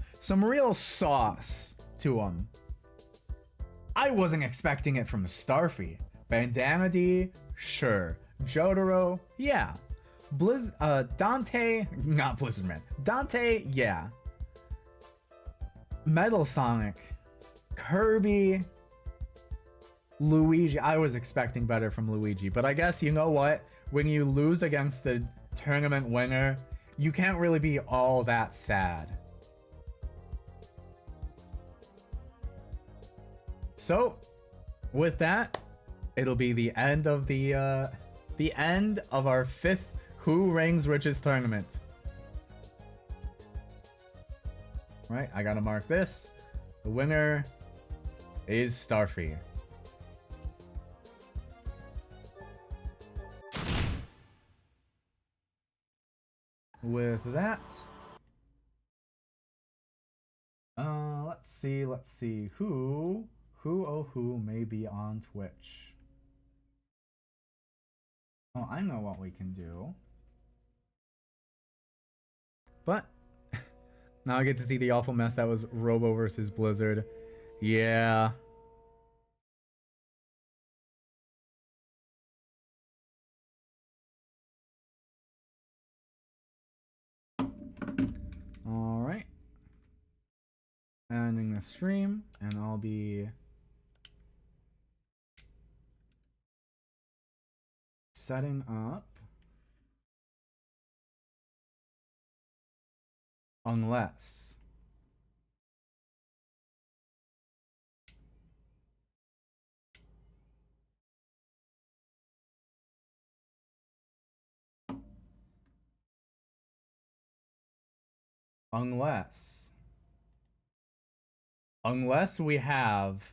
sauce to them. I wasn't expecting it from Starfy. Bandana D, sure. Jotaro, yeah. Dante, not Blizzardman. Dante, yeah. Metal Sonic, Kirby, Luigi. I was expecting better from Luigi, but I guess you know what? When you lose against the tournament winner, you can't really be all that sad. So, with that, it'll be the end of our 5th Who Reigns Richest tournament. Right, I gotta mark this. The winner is Starfy. With that, let's see who may be on Twitch. Oh, I know what we can do. But now I get to see the awful mess that was Robo versus Blizzard. Yeah. Alright. Ending the stream, and I'll be setting up unless we have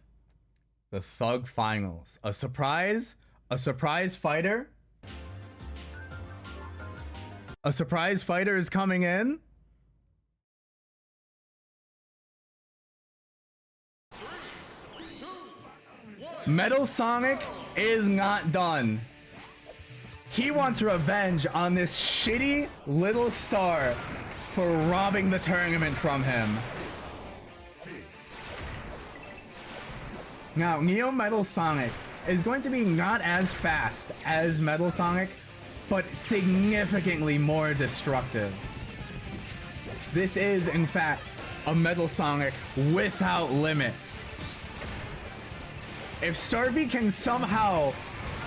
the Thug Finals, a surprise fighter A surprise fighter is coming in. 3, 2, 1. Metal Sonic is not done. He wants revenge on this shitty little star for robbing the tournament from him. Now, Neo Metal Sonic is going to be not as fast as Metal Sonic, but significantly more destructive. This is, in fact, a Metal Sonic without limits. If Starvey can somehow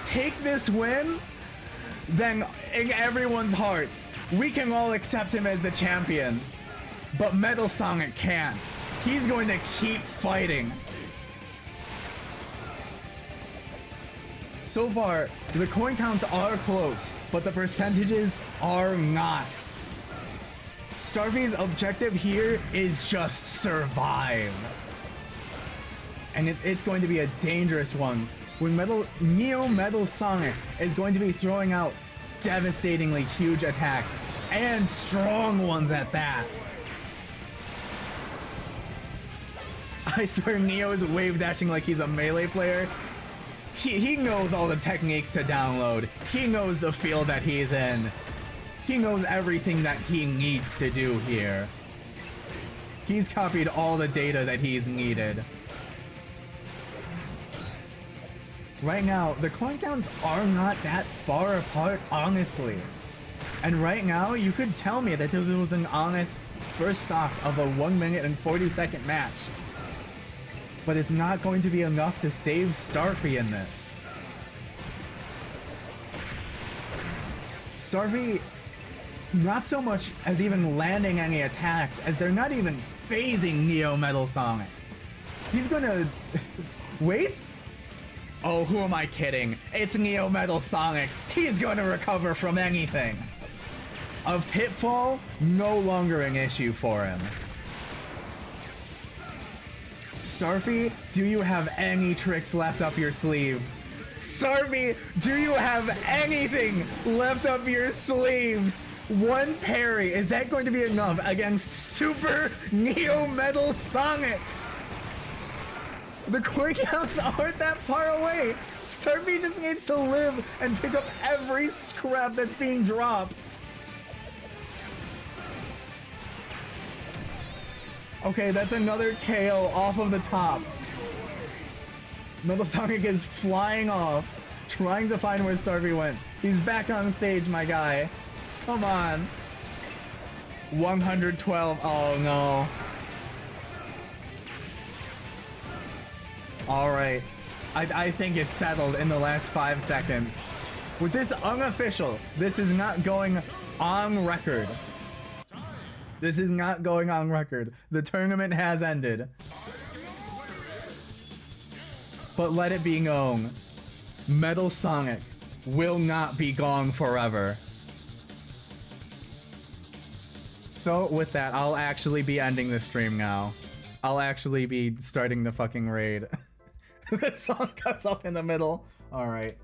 take this win, then in everyone's hearts, we can all accept him as the champion. But Metal Sonic can't. He's going to keep fighting. So far, the coin counts are close, but the percentages are not. Starvey's objective here is just survive. And it's going to be a dangerous one when Neo Metal Sonic is going to be throwing out devastatingly huge attacks, and strong ones at that. I swear Neo is wave dashing like he's a melee player. He knows all the techniques to download. He knows the field that he's in. He knows everything that he needs to do here. He's copied all the data that he's needed. Right now, the coin counts are not that far apart, honestly. And right now, you could tell me that this was an honest first stock of a 1 minute and 40-second match. But it's not going to be enough to save Starfy in this. Starfy, not so much as even landing any attacks, as they're not even phasing Neo Metal Sonic. He's gonna... Wait? Oh, who am I kidding? It's Neo Metal Sonic. He's gonna recover from anything. A pitfall, no longer an issue for him. Starfy, do you have any tricks left up your sleeve? Starfy, do you have anything left up your sleeves? One parry, is that going to be enough against Super Neo Metal Sonic? The coin counts aren't that far away. Starfy just needs to live and pick up every scrap that's being dropped. Okay, that's another KO off of the top. Metal Sonic is flying off, trying to find where Starfy went. He's back on stage, my guy. Come on. 112. Oh, no. Alright. I think it's settled in the last 5 seconds. With this unofficial, this is not going on record. This is not going on record. The tournament has ended. But let it be known, Metal Sonic will not be gone forever. So with that, I'll actually be ending the stream now. I'll actually be starting the fucking raid. The song cuts up in the middle. Alright.